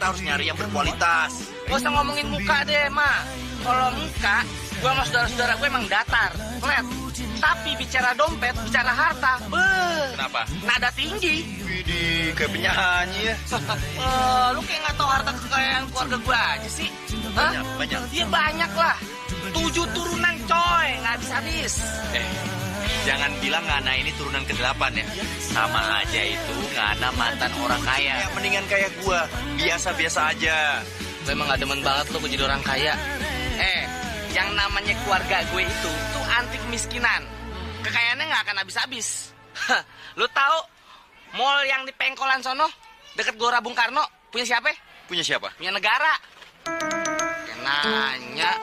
kita harus nyari yang berkualitas. Gak usah ngomongin muka deh, Ma. Kalau muka, gue sama saudara-saudara gue emang datar, flat. Tapi bicara dompet, bicara harta, Kenapa? nada tinggi. Widih, kayak penyanyi ya. Lu kayak nggak tahu harta kekayaan keluarga gue aja sih? Banyak. Iya banyak lah. 7 turunan coy, nggak habis-habis. Jangan bilang Ngana ini turunan ke-8 ya. Sama aja itu Ngana mantan orang kaya. Ya, mendingan kayak gua, biasa-biasa aja. Gue emang gak demen banget lo jadi orang kaya. Yang namanya keluarga gue itu tuh anti kemiskinan. Kekayaannya gak akan habis-habis. Lo tahu mall yang di Pengkolan sono deket Gelora Bung Karno punya siapa? Punya siapa? Punya negara. Nanya.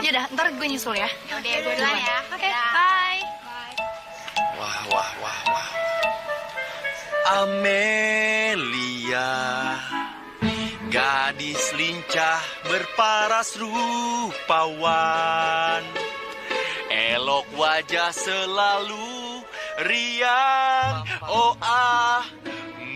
Yaudah, ntar gue nyusul ya. Yaudah, gue duluan ya. Oke, bye. Wah. Amelia, gadis lincah berparas rupawan, elok wajah selalu riang. Oh Amelia.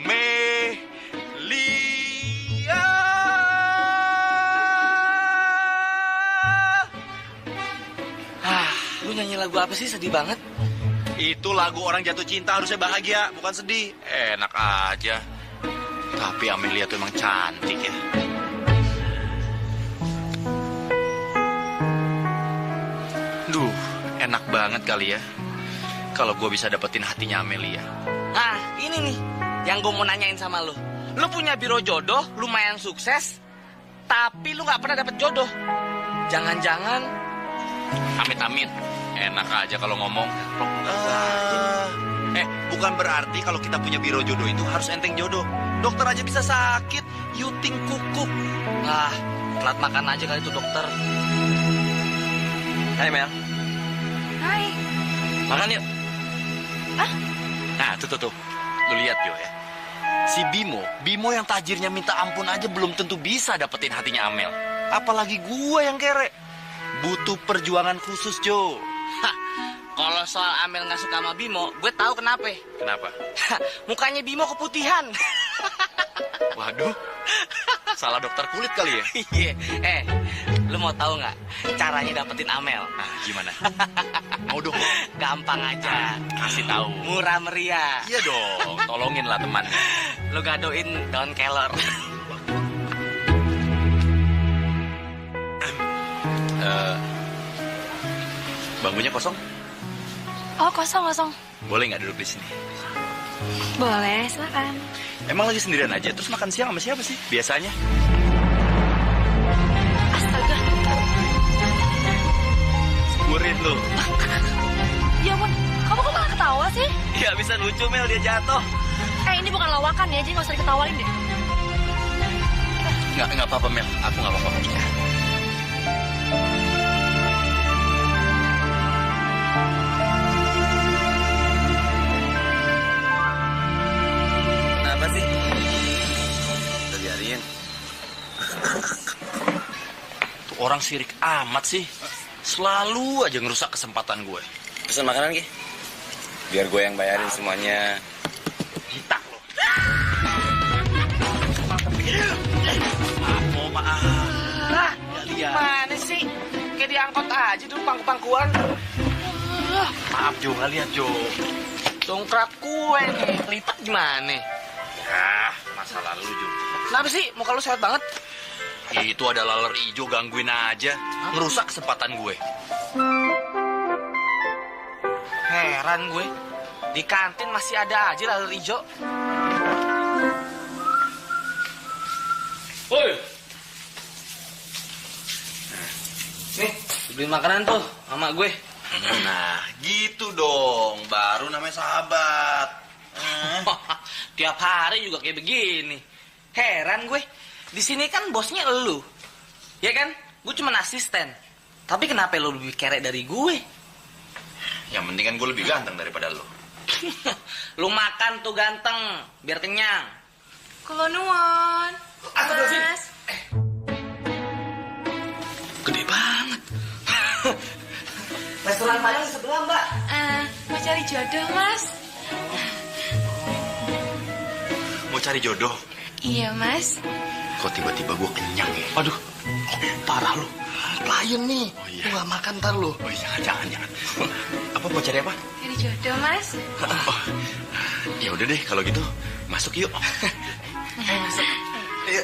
Lu nyanyi lagu apa sih, sedih banget? Itu lagu orang jatuh cinta, harusnya bahagia, bukan sedih. Enak aja. Tapi Amelia tuh emang cantik ya. Duh, enak banget kali ya kalau gue bisa dapetin hatinya Amelia. Nah, ini nih yang gue mau nanyain sama lu. Lu punya biro jodoh, lumayan sukses, tapi lu gak pernah dapet jodoh. Jangan-jangan Amit-amit, enak aja kalau ngomong. Bukan berarti kalau kita punya biro jodoh itu harus enteng jodoh. Dokter aja bisa sakit, yuting kukuk. Lah, telat makan aja kali itu dokter. Hai Mel, Hai. makan yuk. Hah? Nah, tuh. Lu lihat Jo ya. Si Bimo yang tajirnya minta ampun aja belum tentu bisa dapetin hatinya Amel. Apalagi gua yang kere. Butuh perjuangan khusus, Jo. Kalau soal Amel nggak suka sama Bimo, gue tahu kenapa. Kenapa? Mukanya Bimo keputihan. Waduh, salah dokter kulit kali ya? Iya. Lu mau tahu nggak caranya dapetin Amel? Nah, gimana? Mau dong. Gampang aja. Kasih tahu. Murah meriah. Iya dong, tolongin lah teman. Lu gadoin daun kelor. Bangkunya kosong? Oh, kosong. Boleh nggak duduk di sini? Boleh, silakan. Emang lagi sendirian aja, terus makan siang sama siapa sih biasanya? Astaga. Murid lu. Ya ampun, kamu kok malah ketawa sih? Ya bisa lucu Mel, dia jatuh. Ini bukan lawakan ya, jadi nggak usah diketawain deh. Nggak apa-apa Mel, aku nggak apa-apa. Kenapa sih? Udah biarin. Tuh orang sirik amat sih. Selalu aja ngerusak kesempatan gue. Pesan makanan, Ki. Biar gue yang bayarin semuanya. Hitak lo. Maaf. Gak lihat. Mana sih? Kayak diangkot aja dulu pangku-pangkuan. Maaf Jo, gak lihat Jo. Dongkrak kue nih, lipat gimana? Ya, masa lalu Jo. Kenapa sih? Muka lu sehat banget. Itu ada laler hijau gangguin aja. Ngerusak kesempatan gue. Heran gue. Di kantin masih ada aja laler hijau. Woi. Nih, beli makanan tuh sama gue. Nah, gitu dong. Baru namanya sahabat. Tiap hari juga kayak begini. Heran gue. Di sini kan bosnya elu. Ya kan? Gue cuma asisten. Tapi kenapa lo lebih kere dari gue? Yang penting kan gue lebih ganteng daripada lo. Lu makan tuh ganteng, biar kenyang. Kulo nuwun. Aku dulu sini. Mas. Gede banget. Restoran Padang di sebelah, Mbak. Mau cari jodoh, Mas. Mau cari jodoh? Iya, Mas. Kok tiba-tiba gue kenyang ya? Aduh, parah lu. Klien nih. Oh, iya. Lu gak makan ntar lu. Oh jangan. Apa mau cari apa? Jadi jodoh, Mas. Oh, ya udah deh kalau gitu masuk yuk. Masuk. Ayo.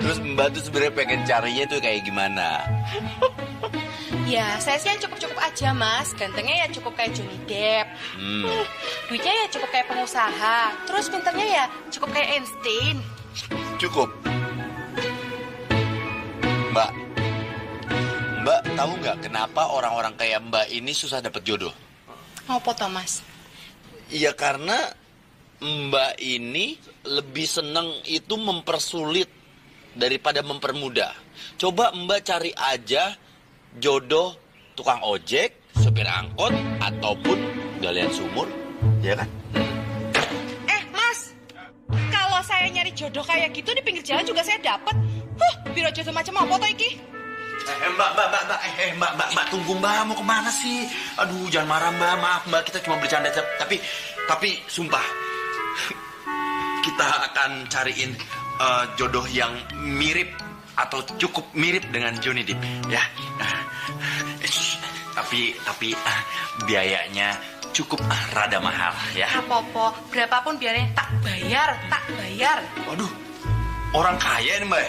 Terus Mbak tuh sebenarnya pengen carinya tuh kayak gimana? Ya, saya sih yang cukup-cukup aja, Mas. Gantengnya ya cukup kayak Johnny Depp. Duitnya ya cukup kayak pengusaha. Terus pinternya ya cukup kayak Einstein. Cukup. Mbak tahu nggak kenapa orang-orang kayak Mbak ini susah dapat jodoh? Mau foto, Mas? Iya karena Mbak ini lebih seneng itu mempersulit daripada mempermudah. Coba Mbak cari aja jodoh tukang ojek, supir angkot, ataupun galian sumur, ya kan? Mas, kalau saya nyari jodoh kayak gitu di pinggir jalan juga saya dapat. Biro jodoh macam apa toh iki? Mbak, tunggu Mbak, mau kemana sih? Aduh, jangan marah Mbak, maaf Mbak, kita cuma bercanda. Tapi sumpah, kita akan cariin jodoh yang mirip atau cukup mirip dengan Johnny Depp, ya. Tapi biayanya cukup rada mahal, ya. Apa-apa, berapapun biarnya tak bayar. Waduh, orang kaya nih Mbak.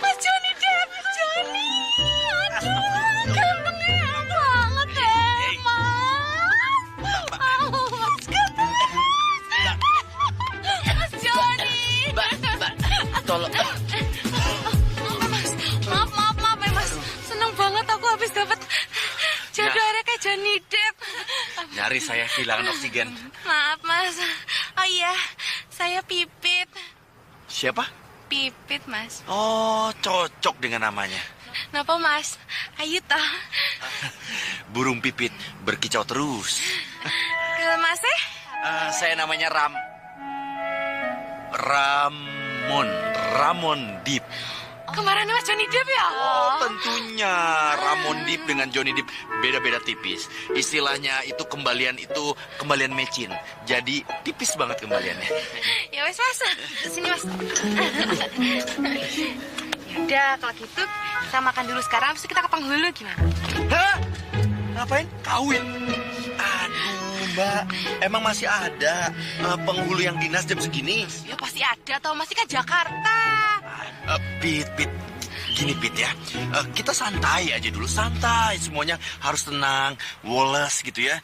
Mas Johnny Depp, Johnny. Aduh, gantengnya banget deh, Mas. Mas ganteng. Mas Johnny. Mbak, tolong. Mas, maaf ya, Mas. Seneng banget aku habis dapat jodoh akhirnya kayak Johnny Depp. Nyaris saya kehilangan oksigen. Maaf, Mas. Oh iya, saya Pipit. Siapa? Pipit, Mas. Oh, cocok dengan namanya. Kenapa, Mas? Ayo toh. Burung pipit berkicau terus. Kalau Mas Saya namanya Ramon Depp. kemarin Mas Johnny Depp ya? Oh, tentunya Ramon Depp dengan Johnny Depp beda-beda tipis. Istilahnya itu kembalian mecin. Jadi tipis banget kembaliannya. Ya wes Mas, sini Mas. Yaudah kalau gitu kita makan dulu sekarang, terus kita ke penghulu gimana? Hah? Ngapain? Kawin? Aduh, Mbak. Emang masih ada penghulu yang dinas jam segini? Ya pasti ada tau, masih kan Jakarta. Pit. Gini, Pit ya. Kita santai aja dulu. Santai. Semuanya harus tenang. Woles gitu ya.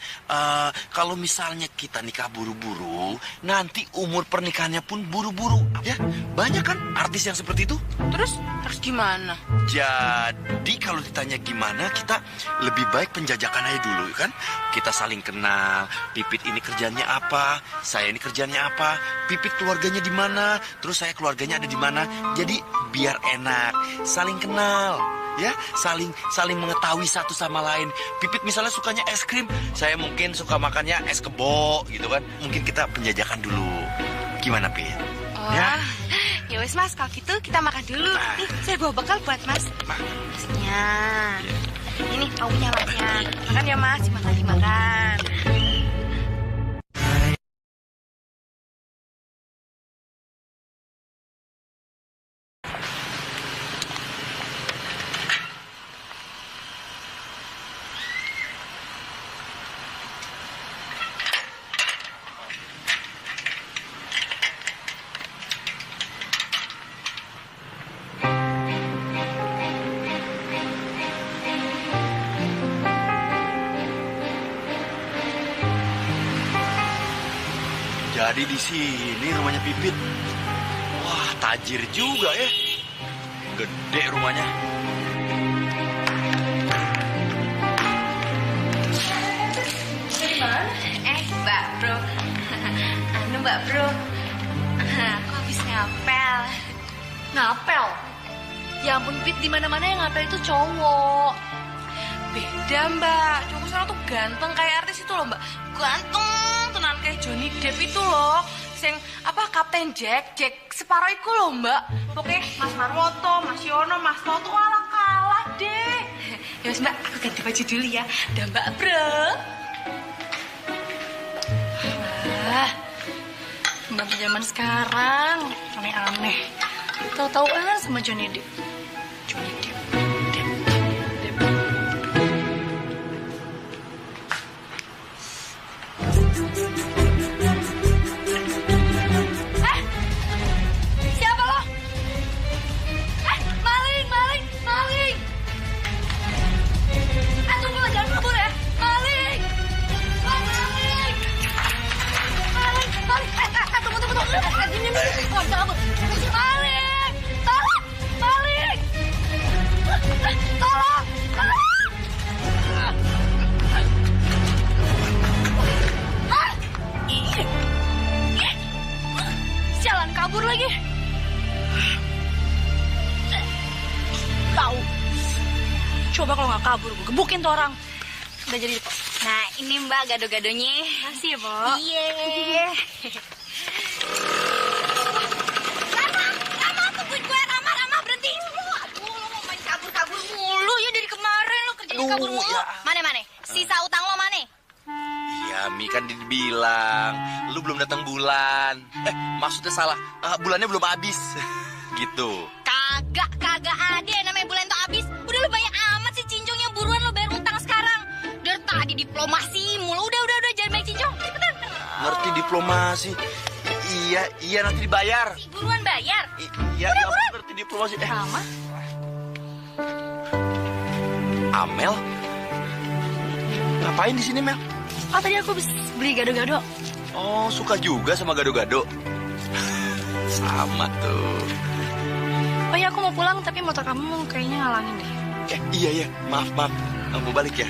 Kalau misalnya kita nikah buru-buru, nanti umur pernikahannya pun buru-buru. Ya, banyak kan artis yang seperti itu? Terus harus gimana? Jadi kalau ditanya gimana, kita lebih baik penjajakan aja dulu kan. Kita saling kenal. Pipit ini kerjanya apa, saya ini kerjanya apa, Pipit keluarganya di mana, terus saya keluarganya ada di mana. Jadi biar enak, saling kenal. Ya, saling mengetahui satu sama lain. Pipit misalnya sukanya es krim, saya mungkin suka makannya es kebo gitu kan. Mungkin kita penjajakan dulu. Gimana, Pit? Oh, ya wes Mas, kalau gitu kita makan dulu. Nih, saya bawa bekal buat Mas. Masnya. Ini punya Masnya. Makan ya Mas, dimakan. Jadi di sini rumahnya Pipit. Wah, tajir juga ya. Gede rumahnya. Mbak Bro. Mbak Bro. ampun, Pit, di mana-mana yang ngapel itu cowok. Beda, Mbak. Cowok sana tuh ganteng kayak artis itu loh, Mbak. Ganteng, tenan kayak Johnny Depp itu loh. Sing apa Kapten Jack Sparrow iku loh, Mbak. Pokoknya Mas Marwoto, Mas Yono, Mas Toto kalah deh. Ya wis, Mbak, aku ganti baju dulu ya. Dah, Mbak, bro. Ah, Mbak zaman sekarang aneh-aneh. Tahu-tahuan sama Johnny Depp. Johnny Depp. Siapa lo? Maling! Tunggu, jangan kabur ya. Maling! Tunggu. Gini. Oh, jangan kabur. Maling! Tolong! Maling! Tolong! Jalan kabur lagi. Tahu. Coba kalau nggak kabur, gue gebukin tuh orang. Udah jadi kok. Nah, ini Mbak gado-gadonya. Makasih ya, Bu. Iya. Rama, tungguin gue. Rama, berhenti. Aduh, lo mau main kabur-kabur mulu ya dari kemarin. Lo kerjanya kabur mulu. Ya. Mana? Sisa utang lo mana? Ya, Mi kan dibilang lu belum datang bulan. Maksudnya salah. Bulannya belum habis. Gitu. Kagak ada namanya bulan tuh habis. Udah lu banyak amat sih cincongnya, buruan lo bayar utang sekarang. Dari tadi diplomasi mulu. Udah jangan banyak cincong. Cepetan. Ngerti diplomasi. Iya nanti dibayar. Buruan bayar. Iya, aku ngerti diplomasi. Rama? Amel? Ngapain di sini, Mel? Oh, tadi aku beli gado-gado. Oh, suka juga sama gado-gado. Sama tuh. Oh iya, aku mau pulang tapi motor kamu kayaknya ngalangin deh. Iya, maaf. Aku balik ya.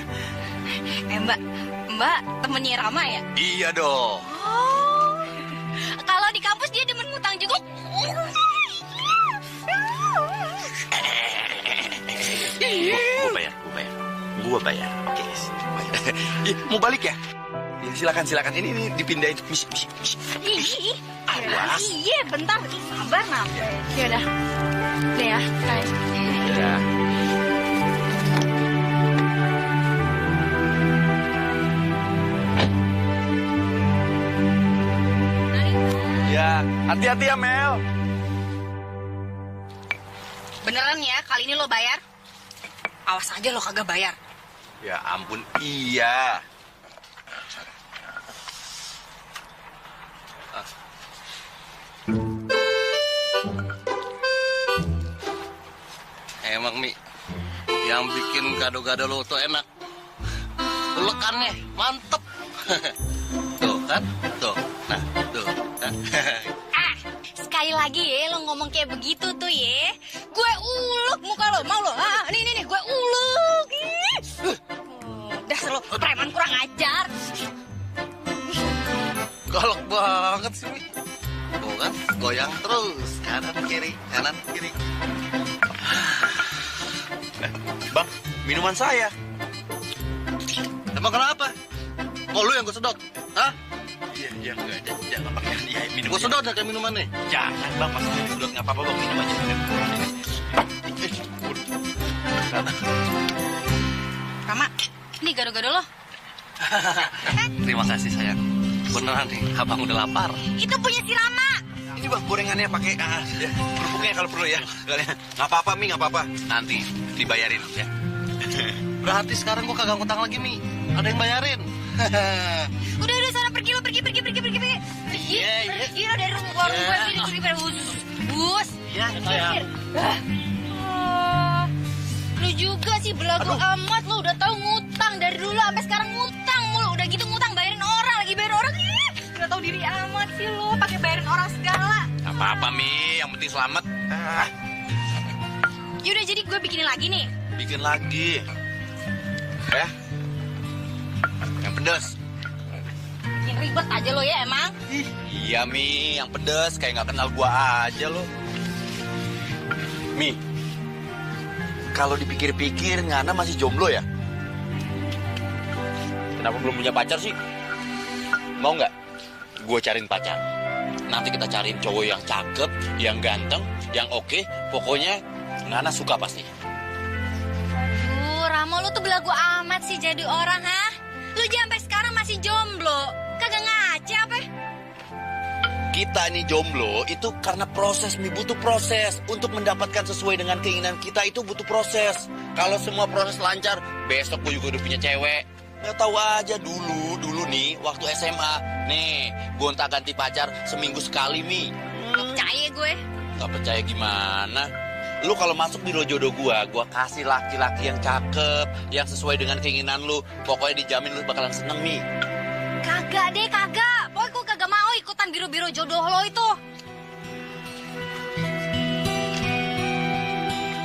Mbak temennya Rama ya? Iya dong. Oh, kalau di kampus dia demen ngutang juga. Gua bayar. Oke, mau balik ya? Ya, silakan. Ini dipindahin. Ih, Awas. iya, bentar. Sabar, Nam. Ya udah. Deh ya, bye. Ya. Ya, hati-hati ya, Mel. Beneran ya, kali ini lo bayar? Awas aja lo kagak bayar. Ya ampun, iya. Emang Mi, yang bikin gado-gado lo tuh enak. Ulekannya mantep. Tuh kan, tuh. Nah, tuh. Sekali lagi ya lo ngomong kayak begitu tuh ya. Gue uluk muka lo, mau lo? Nih, gue uluk. Dasar lo preman kurang ajar. Galak banget sih Mi. Tuh kan, goyang terus. Kanan kiri. Bang, minuman saya. Emang kenapa? Oh lu yang gue sedot? Hah? Iya, jangan pakai dia minum. Gue sedot ya kayak minumannya. Jangan, Bang, pas ini udah nggak apa-apa, Bang, minum aja. Rama, ini gado-gado lo. Terima kasih sayang. Beneran nih, abang udah lapar. Itu punya si Rama. Ini Bang, gorengannya pakai ya, kerupuknya kalau perlu ya. Nggak apa-apa, Mi, nggak apa-apa. Nanti dibayarin ya. Berarti sekarang gue kagak ngutang lagi Mi. Ada yang bayarin. Udah sana pergi lo, pergi. Pergi lo dari warung gue sini, pergi bus. Iya, sayang. Lu juga sih belagu amat, lo udah tahu ngutang dari dulu sampai sekarang ngutang mulu. Udah gitu ngutang bayarin orang, lagi bayarin orang. Udah tahu diri amat sih lo, pakai bayarin orang segala. Nggak apa-apa, Mi, yang penting selamat. Yaudah, jadi gue bikinin lagi nih. Bikin lagi. Ya. Yang pedas. Yang ribet aja lo ya emang. Iya, Mi, yang pedas kayak nggak kenal gua aja lo. Mi, kalau dipikir-pikir Ngana masih jomblo ya? Kenapa belum punya pacar sih? Mau nggak? Gue cariin pacar. Nanti kita cariin cowok yang cakep, yang ganteng, yang oke. Pokoknya Ngana suka pasti. Ramo, lu tuh belagu amat sih jadi orang, ha? Lu sampai sekarang masih jomblo. Kagak ngaca apa? Kita ini jomblo itu karena proses, Mi. Butuh proses. Untuk mendapatkan sesuai dengan keinginan kita itu butuh proses. Kalau semua proses lancar, besok gue juga udah punya cewek. Nggak tahu aja dulu nih, waktu SMA. Nih, gonta ganti pacar seminggu sekali, Mi. Percaya gue. Gak percaya gimana? Lu kalau masuk di jodoh gua kasih laki-laki yang cakep, yang sesuai dengan keinginan lu. Pokoknya dijamin lu bakalan seneng, Mi. Kagak deh, kagak. Pokoknya gue kagak mau ikutan biro-biro jodoh lo itu.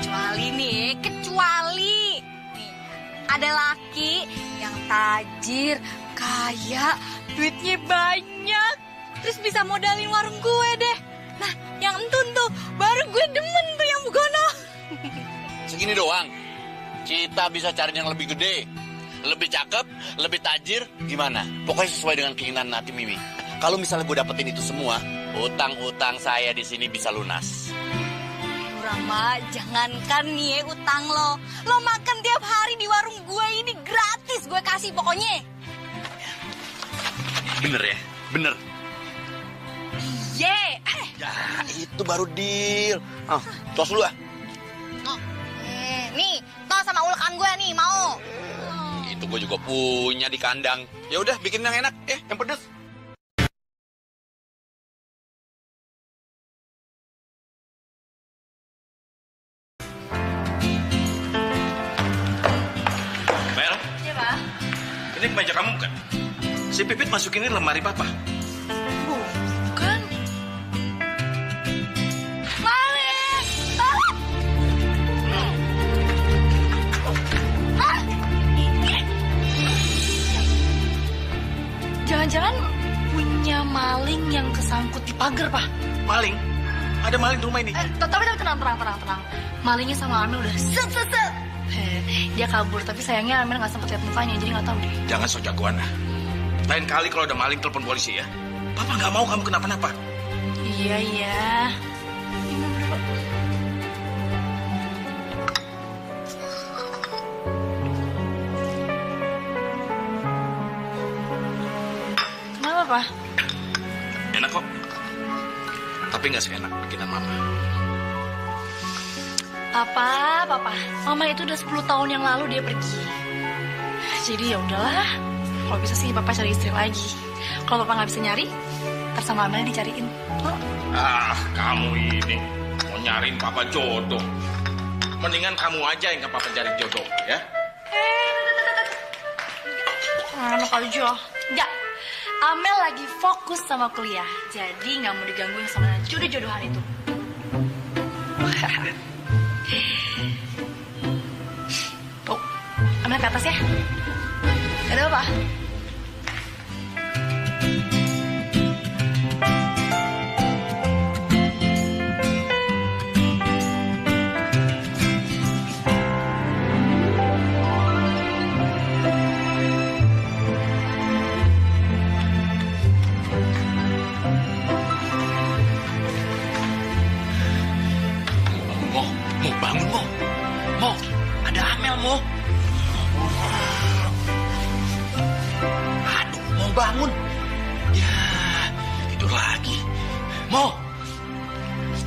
Kecuali nih, ada laki yang tajir, kaya, duitnya banyak, terus bisa modalin warung gue deh. Nah, yang entun tuh, baru gue demen tuh yang begono. Segini doang. Kita bisa cari yang lebih gede, lebih cakep, lebih tajir, gimana? Pokoknya sesuai dengan keinginan hati Mimi. Kalau misalnya gue dapetin itu semua, utang-utang saya di sini bisa lunas. Rama, jangankan nih utang lo. Lo makan tiap hari di warung gue ini gratis gue kasih pokoknya. Bener ya? Bener. Ye. Ya, itu baru deal. Tos dulu ah. Nih, toh sama ulekan gue nih, mau? Itu gue juga punya di kandang. Ya udah, bikin yang enak, yang pedes. Mel, Iya, Pak. ini kemeja kamu bukan? Si Pipit masukin ini lemari papa. Bukan. Malik! Jangan-jangan punya maling yang kesangkut di pagar, Pak. Maling? Ada maling di rumah ini? Tapi tenang. Malingnya sama Amel udah set. Dia kabur, tapi sayangnya Amel nggak sempet lihat mukanya, jadi nggak tahu deh. Jangan sok jagoan ah. Lain kali kalau ada maling telepon polisi ya. Papa nggak mau kamu kenapa-napa. Iya. Minum dulu. Kenapa, Pak? Enak kok. Tapi nggak seenak bikinan mama. Papa. Mama itu udah 10 tahun yang lalu dia pergi. Jadi ya udahlah. Kalau bisa sih Papa cari istri lagi. Kalau Papa nggak bisa nyari, ntar sama Amel dicariin. Oh. Kamu ini mau nyariin papa jodoh. Mendingan kamu aja yang ke papa cari jodoh ya. Enak aja. Enggak. Amel lagi fokus sama kuliah. Jadi nggak mau digangguin sama jodoh-jodohan itu. Tuh, Amel ke atas ya. Ada apa? Mo, ada Amel, Mo. Aduh, mau bangun. Ya, tidur lagi. Mo.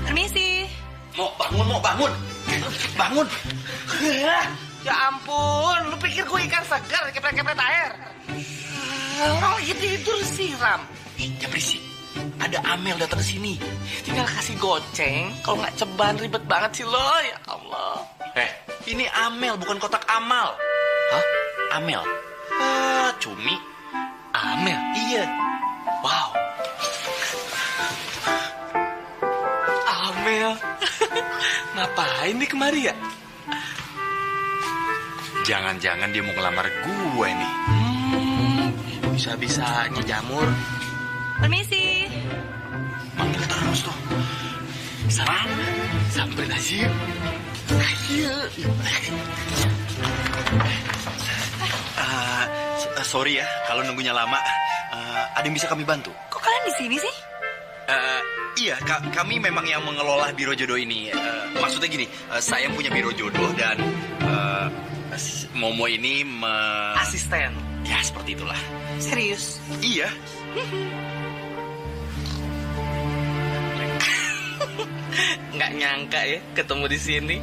Permisi. Mo, bangun. Bangun. Ya ampun, lu pikir gue ikan segar kepret-kepret air? Orang lagi tidur sih, Ram. Jangan berisik. Ada Amel datang ke sini. Tinggal kasih goceng, kalau nggak ceban ribet banget sih lo, ya Allah. Ini Amel, bukan kotak amal. Hah? Amel? Cumi. Amel? Iya. Wow. Amel? Ngapain nih kemari ya? Jangan-jangan dia mau ngelamar gue nih. Bisa-bisanya jamur. Permisi. Manggil terus tuh. Samperin aja yuk. Sorry ya, kalau nunggunya lama. Ada yang bisa kami bantu? Kok kalian di sini sih? Iya, kami memang yang mengelola biro jodoh ini. Maksudnya gini, saya punya biro jodoh dan Momo ini Asisten. Ya, seperti itulah. Serius? Iya. Nggak nyangka ya ketemu di sini.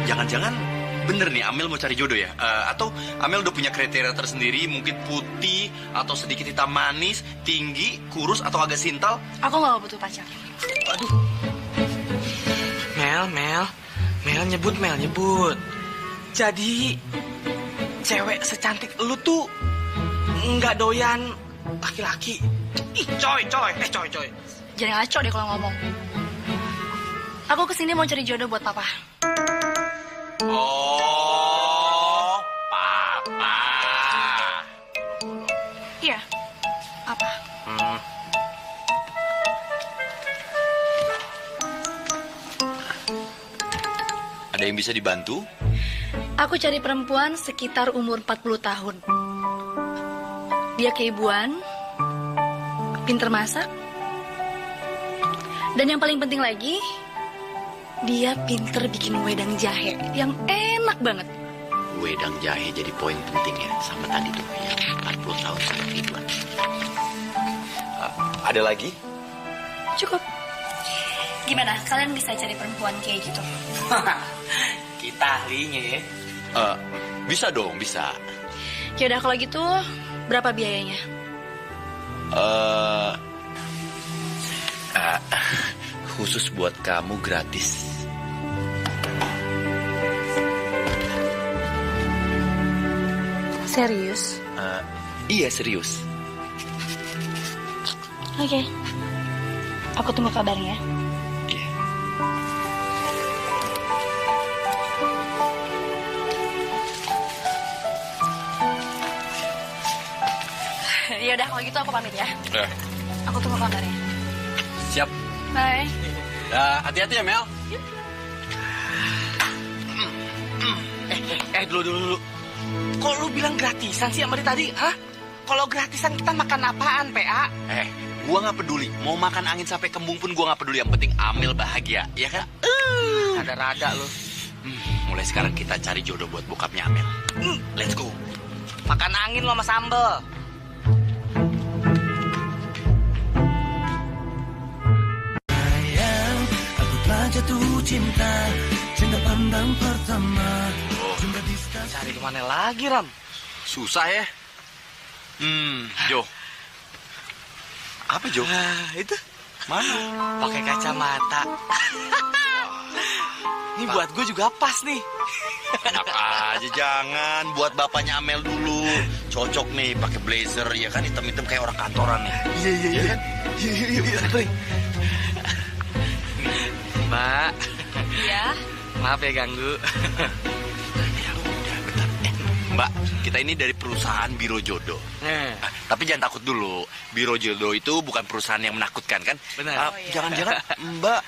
Jangan-jangan bener nih Amel mau cari jodoh ya? Atau Amel udah punya kriteria tersendiri, mungkin putih atau sedikit hitam manis, tinggi, kurus atau agak sintal? Aku nggak butuh pacar. Aduh. Mel nyebut. Jadi cewek secantik lu tuh nggak doyan laki-laki. Ih, coy. Jangan ngaco deh kalau ngomong. Aku kesini mau cari jodoh buat papa. Oh, papa. Iya. Apa? Ada yang bisa dibantu? Aku cari perempuan sekitar umur 40 tahun. Dia keibuan, pinter masak, dan yang paling penting lagi, dia pinter bikin wedang jahe yang enak banget. Wedang jahe jadi poin penting ya, sama tadi tuh yang 40 tahun sama keibuan. Ada lagi? Cukup. Gimana? Kalian bisa cari perempuan kayak gitu? Kita ahlinya ya. Bisa dong, bisa. Yaudah kalau gitu, berapa biayanya? Khusus buat kamu gratis. Serius? Iya serius. Oke. Aku tunggu kabarnya. Iya. Yaudah kalau gitu aku pamit ya. Aku tunggu kabarnya. Siap. Bye. Hati-hati ya Mel. Dulu. Kok lu bilang gratisan sih sama dia tadi, hah? Kalau gratisan kita makan apaan, PA? Gua nggak peduli. Mau makan angin sampai kembung pun gua nggak peduli. Yang penting Amel bahagia, ya kan? Rada-rada lu. Mulai sekarang kita cari jodoh buat bokapnya Amel. Let's go. Makan angin lo sama sambel. Jatuh cinta pandang pertama. Cari kemana lagi, Ram? Susah ya. Jo. Apa Jo? Itu Mana? pakai kacamata. Ini buat gue juga pas nih. Enak aja, jangan. Buat bapaknya Amel dulu. Cocok nih pakai blazer, ya kan, hitam-hitam kayak orang kantoran nih. Iya kan? Iya. Mbak. Iya. Maaf ya ganggu. Ya udah, bentar. Mbak, kita ini dari perusahaan Biro Jodoh. Tapi jangan takut dulu. Biro Jodoh itu bukan perusahaan yang menakutkan kan? Benar. Jangan-jangan Mbak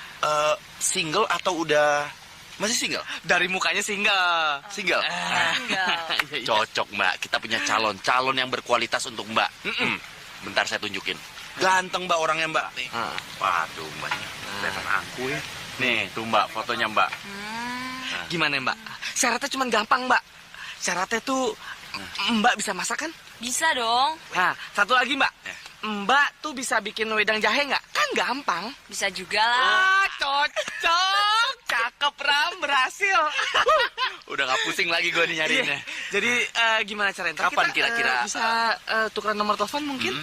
single atau udah masih single? Dari mukanya single. Single. Cocok Mbak. Kita punya calon yang berkualitas untuk Mbak. Bentar saya tunjukin. Ganteng Mbak orangnya Mbak. Nih. Waduh Mbaknya. Kelihatan aku ya. Nih tuh Mbak fotonya Mbak. Gimana Mbak? Syaratnya cuma gampang Mbak. Syaratnya tuh Mbak bisa masak kan? Bisa dong. Nah, satu lagi Mbak. Mbak tuh bisa bikin wedang jahe nggak? Kan gampang. Bisa juga lah. Cocok. Cakep Ram, berhasil. Udah gak pusing lagi gue nih nyariinnya. Jadi gimana caranya? Ntar Kapan kita, kira-kira? bisa tukeran nomor telepon mungkin?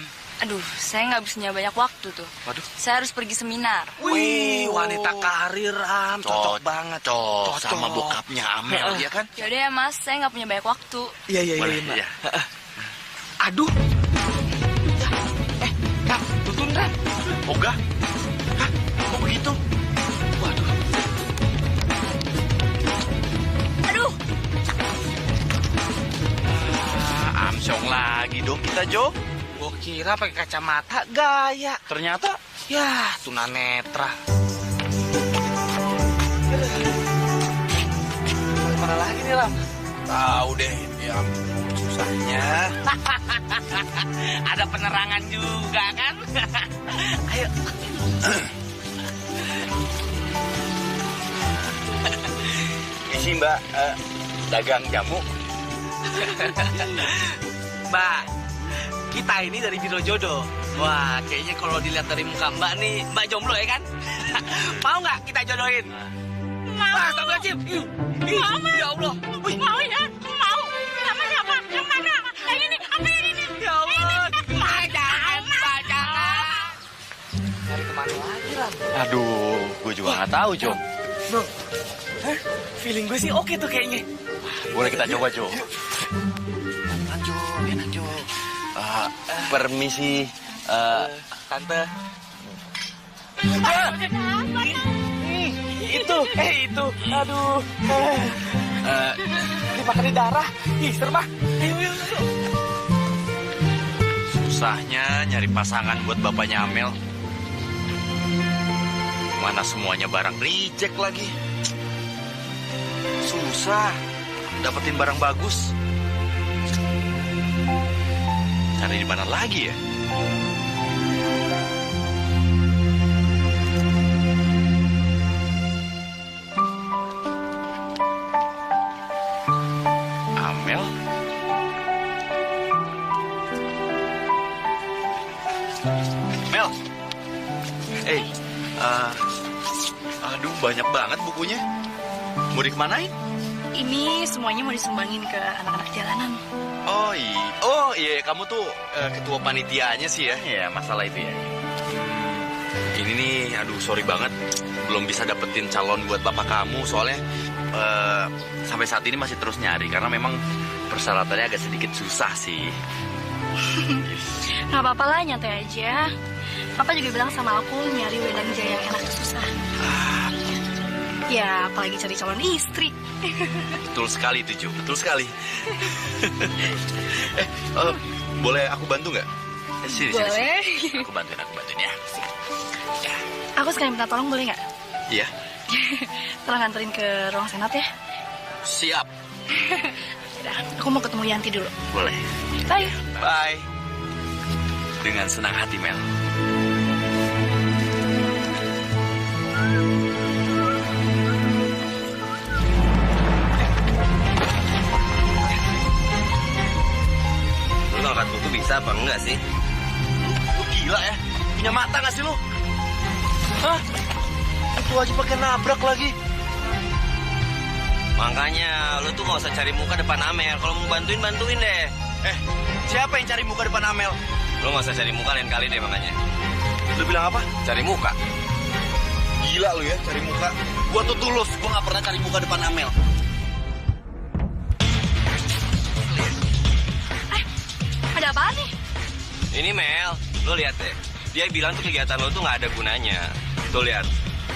Aduh, saya nggak bisa punya banyak waktu tuh. Waduh. Saya harus pergi seminar. Wih, wanita karir Ram, cocok banget. Cocok sama bokapnya Amel, ya kan? Yaudah ya mas, saya nggak punya banyak waktu. Iya, Boleh, Mbak. iya. Aduh. Ram, tutun Ram. Ogah? Hah? Kok begitu? Waduh. Aduh, Amsyong lagi dong kita Jo. Gua kira pakai kacamata gaya. Ternyata Ya, tunanetra. ini, Ram? Tahu deh, ya susahnya. Ada penerangan juga kan? Ayo. Isi Mbak, dagang jamu. Mbak, kita ini dari Biro Jodoh. Wah, kayaknya kalau dilihat dari muka Mbak nih, Mbak jomblo ya kan? Mau nggak kita jodohin? Mau. Astagfirullahaladzim. Mau. Ya Allah. Wih. Mau ya? Mau. Sama siapa? Yang mana? Yang ini? Apa yang ini? Ya Allah. Mbak, jangan. Mbak, jangan. Cari kemana lagi, Ram? Aduh, gue juga nggak tahu, Jo. Bro, feeling gue sih oke tuh kayaknya. Boleh kita coba, Jo. Enak, Jo. Permisi, Tante. Itu. Aduh. Dimakan di darah. Ih, serem ah. Ayo. susahnya nyari pasangan buat bapaknya Amel. Mana semuanya barang reject lagi. Susah dapetin barang bagus. Cari di mana lagi ya? Amel? Mel? Aduh banyak banget bukunya. Mau dikemanain? Ini semuanya mau disumbangin ke anak-anak jalanan. Oh iya, kamu tuh ketua panitianya sih ya? Ya masalah itu ya. Ini nih, aduh sorry banget belum bisa dapetin calon buat bapak kamu soalnya sampai saat ini masih terus nyari karena memang persyaratannya agak sedikit susah sih. Nggak apa-apa lah, nyantai aja. Papa juga bilang sama aku nyari wedang jaya yang enak susah. Ya, apalagi cari calon istri. Betul sekali itu, Jo. Betul sekali. Boleh aku bantu nggak? Sini. Boleh. Aku bantuin ya. Aku sekali minta tolong boleh nggak? Iya. Tolong anterin ke ruang senat ya. Siap. Udah, aku mau ketemu Yanti dulu. Boleh. Bye. Bye. Dengan senang hati, Mel. Lu ngangkat buku bisa apa enggak sih? Lu gila ya? Punya mata nggak sih lu? Hah? Itu aja pakai nabrak lagi. Makanya lu tuh gak usah cari muka depan Amel. Kalau mau bantuin deh. Siapa yang cari muka depan Amel? Lu gak usah cari muka lain kali deh makanya. Lu bilang apa? Cari muka. Gila lu ya, cari muka. Gua tuh tulus, gua nggak pernah cari muka depan Amel. Ada apaan nih? Ini Mel, lu lihat deh. Dia bilang tuh kegiatan lu tuh gak ada gunanya. Tuh lihat.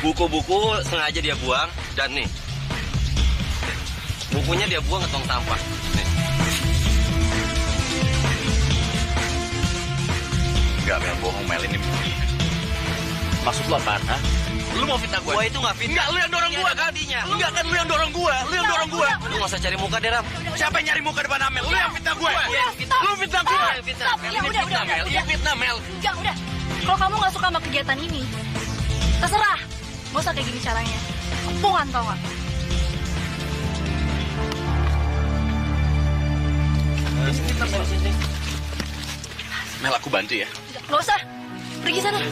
Buku-buku sengaja dia buang. Dan nih. Bukunya dia buang ke tong sampah. Nih. Enggak, Mel, bohong Mel ini. Maksud lu apaan, ha? Lu mau fitnah gue? Gua itu gak fitnah. Enggak, lu yang dorong gua kan? Enggak kan, lu yang dorong gua. Lu yang dorong gua. Lu gak usah cari muka deh, Ram. Siapa yang nyari muka depan Amel? Lu yang fitnah gue. Lu fitnah gue. Ini fitnah, Mel. Enggak, udah. Kalau kamu nggak suka sama kegiatan ini, terserah. Nggak usah kayak gini caranya. Kepungan tau nggak? Mel, aku bantu ya. Nggak usah. Pergi sana.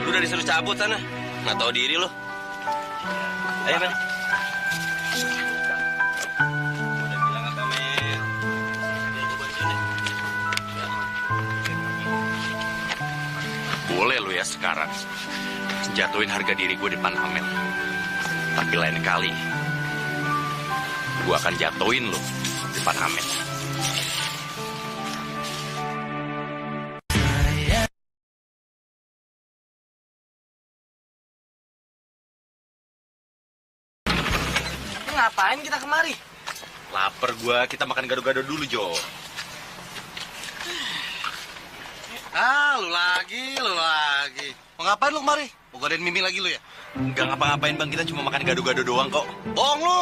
Lu udah disuruh cabut sana. Nggak tahu diri lu. Ayo, Mel. Udah bilang apa, Mel? Biar gua bantuin deh. Boleh lu ya sekarang jatuhin harga diri gue depan Amel. Tapi lain kali gue akan jatuhin lu depan Amel. Ngapain kita kemari? Laper gue, kita makan gado-gado dulu, Jo. Lu lagi. Mau ngapain lu kemari? Mau godain Mimi lagi lu ya? Enggak ngapa-ngapain bang, kita cuma makan gado-gado doang kok. Bohong lu.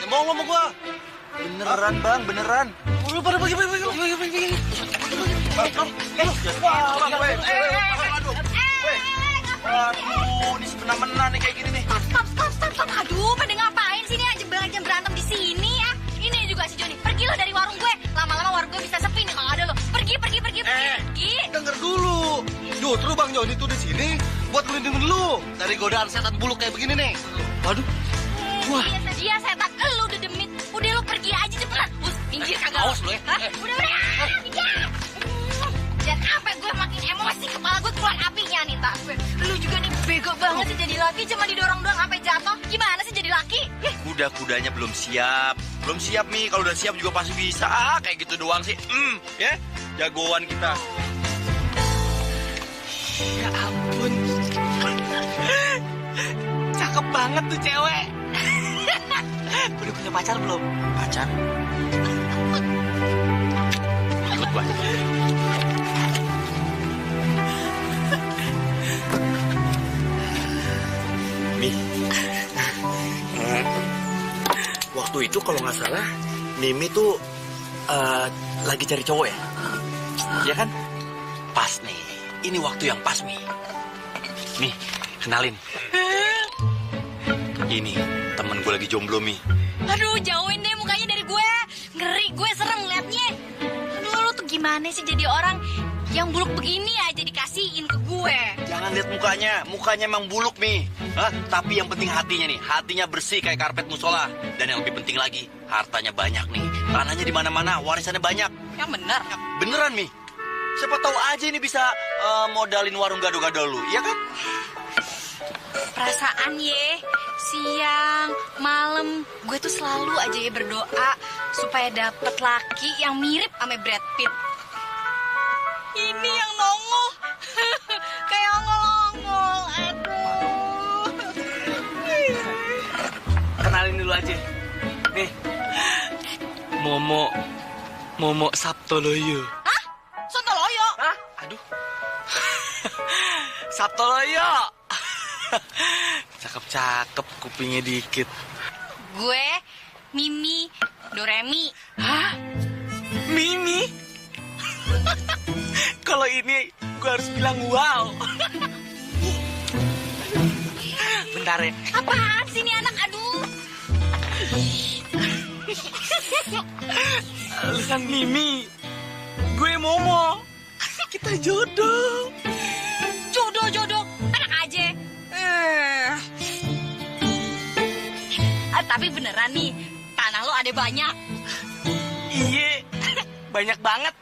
Ya mau sama gua. Beneran bang, beneran. Lu pada bagi. Waduh, ini semena-mena nih kayak gini nih. Stop. Aduh, pada ngapain sih nih aja berantem di sini ya? Ini juga si Joni. Pergi lo dari warung gue. Lama-lama warung gue bisa sepi nih kalau ada lo. Pergi. Denger dulu. Justru Bang Joni tuh di sini buat melindungi lu dari godaan setan buluk kayak begini nih. Waduh. Wah. Dia setan lu udah demit. Udah lo pergi aja cepetan. Bus, minggir kagak. Awas lo ya. Udah. Minggir. Dan apa gue makin emosi, kepala gue keluar apinya nih tak gue. Lu juga nih bego banget sih jadi laki, cuma didorong doang sampai jatuh. Gimana sih jadi laki? Kuda-kudanya belum siap. Belum siap nih, kalau udah siap juga pasti bisa. Kayak gitu doang sih. Ya, jagoan kita. Ya ampun. Cakep banget tuh cewek. Udah punya pacar belum? Pacar? Ikut gua. Nih. Waktu itu kalau nggak salah, Mimi tuh lagi cari cowok ya? Ya kan? Pas nih. Ini waktu yang pas, Mi. Nih, kenalin. Ini temen gue lagi jomblo, Mi. Aduh, jauhin deh mukanya dari gue. Ngeri, gue serem ngeliatnya. Aduh, lu tuh gimana sih jadi orang yang buluk begini aja dikasihin ke gue? Jangan lihat mukanya. Mukanya emang buluk, Mi. Tapi yang penting hatinya nih. Hatinya bersih kayak karpet musola. Dan yang lebih penting lagi, hartanya banyak nih. Tanahnya di mana-mana, warisannya banyak. Yang bener. Beneran, Mi. Siapa tahu aja ini bisa modalin warung gado-gado lu, iya kan? Perasaan ye, siang, malam, gue tuh selalu aja ya berdoa supaya dapet laki yang mirip sama Brad Pitt. Ini yang nongol, kayak ongol-ongol, aduh. Kenalin dulu aja. Nih, Momo Sabtoloyo. Hah? Sontoloyo? Hah? Aduh. Sabtoloyo. Cakep-cakep, kupingnya dikit. Gue, Mimi, Doremi. Hah? Mimi? Kalau ini gue harus bilang wow. Bentar ya. Apaan sih ini anak? Aduh. Lu kan Mimi. Gue Momo. Kita jodoh. Jodoh. Anak aja. Tapi beneran nih, tanah lo ada banyak. Iya. Banyak banget.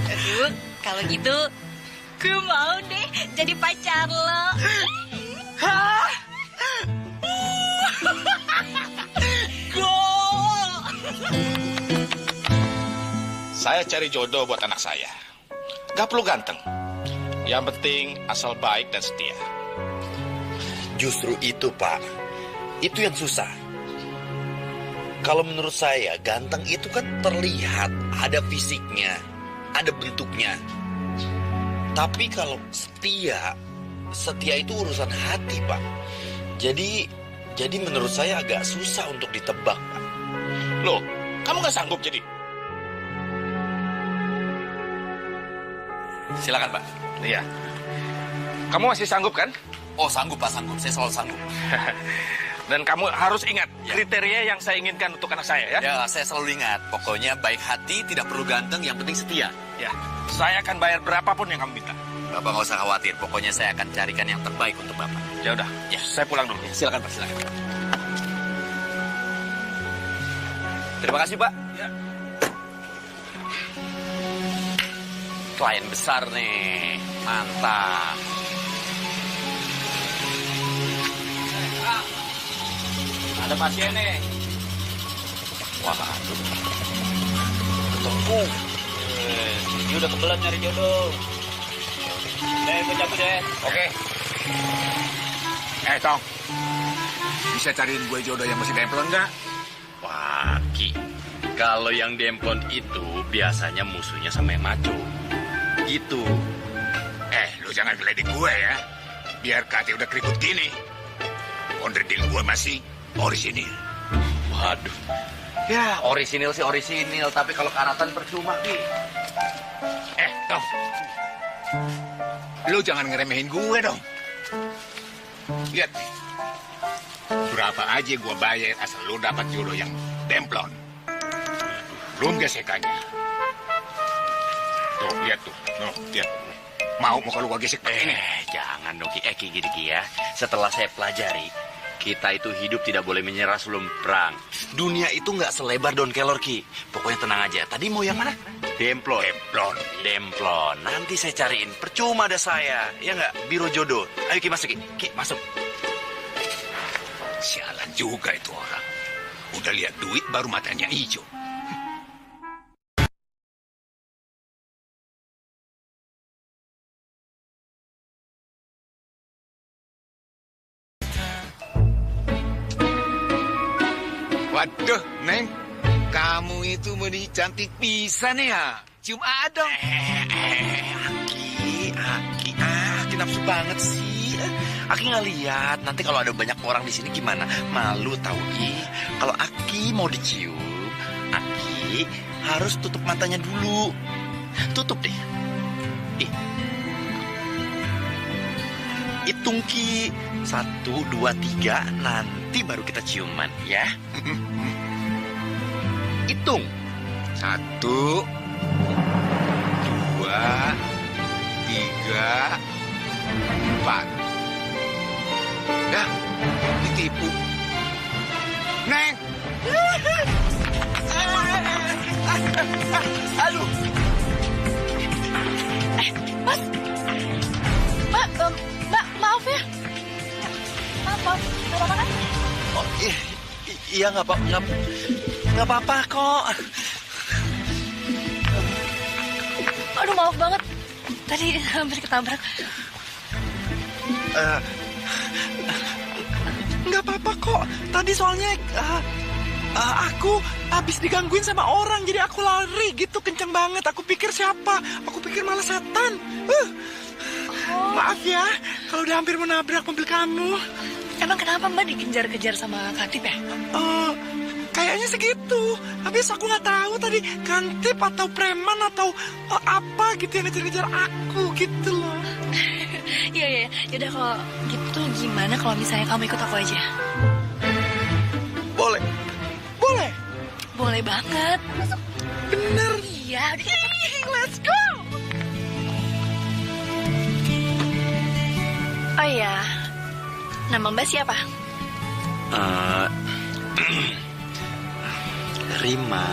Aduh, kalau gitu, gue mau deh jadi pacar lo. Hah? Gol. Saya cari jodoh buat anak saya. Gak perlu ganteng. Yang penting asal baik dan setia. Justru itu, Pak. Itu yang susah. Kalau menurut saya, ganteng itu kan terlihat, ada fisiknya, ada bentuknya. Tapi kalau setia itu urusan hati, Pak. Jadi menurut saya agak susah untuk ditebak, Pak. Loh, kamu gak sanggup jadi? Silakan, Pak. Iya. Kamu masih sanggup kan? Oh, sanggup, Pak, sanggup. Saya selalu sanggup. Dan kamu harus ingat kriteria yang saya inginkan untuk anak saya ya. Ya, saya selalu ingat. Pokoknya baik hati, tidak perlu ganteng, yang penting setia. Ya, saya akan bayar berapapun yang kamu minta. Bapak nggak usah khawatir. Pokoknya saya akan carikan yang terbaik untuk Bapak. Ya udah, Ya. saya pulang dulu. Silakan, Pak, silakan. Terima kasih, Pak. Ya. Klien besar nih. Mantap. Ada pasien nih. Waduh. Ketemu. Dia udah kebelet nyari jodoh. Gue cabut deh. Oke. Tong. Bisa cariin gue jodoh yang masih demplon nggak? Wah, Ki. Kalau yang demplon itu biasanya musuhnya sama yang maco. Gitu. Lu jangan geledek gue ya. Biar Kati udah keribut gini. Onderdil gue masih orisinil. Waduh. Ya, orisinil sih orisinil, tapi kalau karatan percuma, Ki. Tom. Lu jangan ngeremehin gue dong. Lihat nih. Berapa aja gue bayar asal lu dapat jodoh yang demplon. Belum gesekannya. Tuh, lihat tuh. Tuh, lihat. Mau kalau gua gesek pakai ini. Jangan dong, Ki gini, Ki ya. Setelah saya pelajari, kita itu hidup tidak boleh menyerah sebelum perang. Dunia itu nggak selebar Don Kelor, Ki. Pokoknya tenang aja. Tadi mau yang mana? Demplon. Demplon. Nanti saya cariin. Percuma ada saya. Ya nggak? Biro jodoh. Ayo, Ki, masuk, Ki. Ki, masuk. Sialan juga itu orang. Udah lihat duit baru matanya hijau. Waduh, Neng. Kamu itu meni cantik pisan ya. Cium adong. Aki nafsu banget sih. Aki nggak lihat. Nanti kalau ada banyak orang di sini gimana? Malu tahu, Ki. Kalau Aki mau dicium, Aki harus tutup matanya dulu. Tutup deh. Hitung, Ki. 1, 2, 3. Nanti baru kita ciuman, ya. Hitung. 1, 2, 3, 4. Dah, ditipu. Neng. Aduh. Mas. Maaf ya. Maaf. Gak apa-apa kan? Oh, iya nggak apa-apa kok. Aduh, maaf banget. Tadi hampir ketabrak. Nggak apa-apa kok. Tadi soalnya aku habis digangguin sama orang, jadi aku lari gitu kencang banget. Aku pikir siapa? Aku pikir malah setan. Maaf ya, kalau udah hampir menabrak mobil kamu. Emang kenapa Mbak dikejar-kejar sama Kantip ya? Kayaknya segitu. Habis aku nggak tahu tadi Kantip atau preman atau apa gitu yang ngejar-ngejar aku gitu loh. Iya. Yaudah kalau gitu gimana kalau misalnya kamu ikut aku aja? Boleh. Boleh banget. Masuk. Bener. Iya. Let's go. Oh iya, nama Mbak siapa? Rima.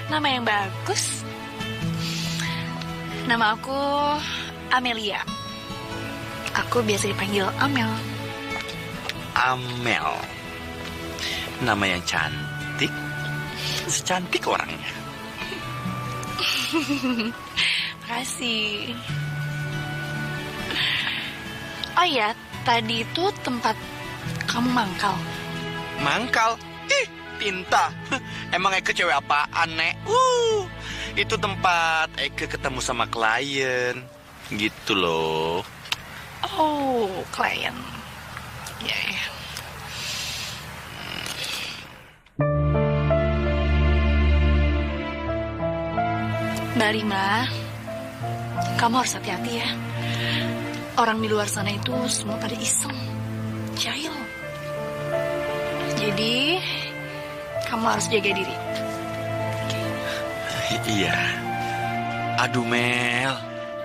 Nama yang bagus. Nama aku Amelia. Aku biasa dipanggil Amel. Amel. Nama yang cantik. Secantik orangnya. Makasih. Oh iya, tadi itu tempat kamu mangkal. Mangkal? Tinta. Emang Eke cewek apaan, Nek? Itu tempat Eke ketemu sama klien. Gitu loh. Oh, klien. Ya. Mbak Rima, kamu harus hati-hati ya. Orang di luar sana itu semua pada iseng, jahil. Jadi, kamu harus jaga diri. Iya. Aduh, Mel.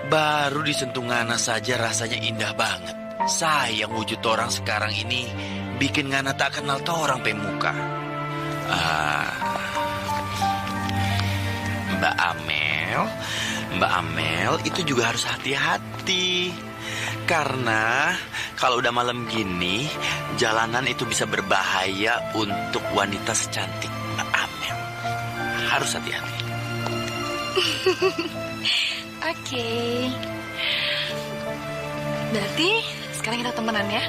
Baru disentuh Ngana saja rasanya indah banget. Sayang wujud orang sekarang ini bikin Ngana tak kenal tuh orang pemuka. Mbak Amel itu juga harus hati-hati. Karena kalau udah malam gini, jalanan itu bisa berbahaya untuk wanita secantik Mbak Amel. Harus hati-hati. Oke. Berarti sekarang kita temenan ya.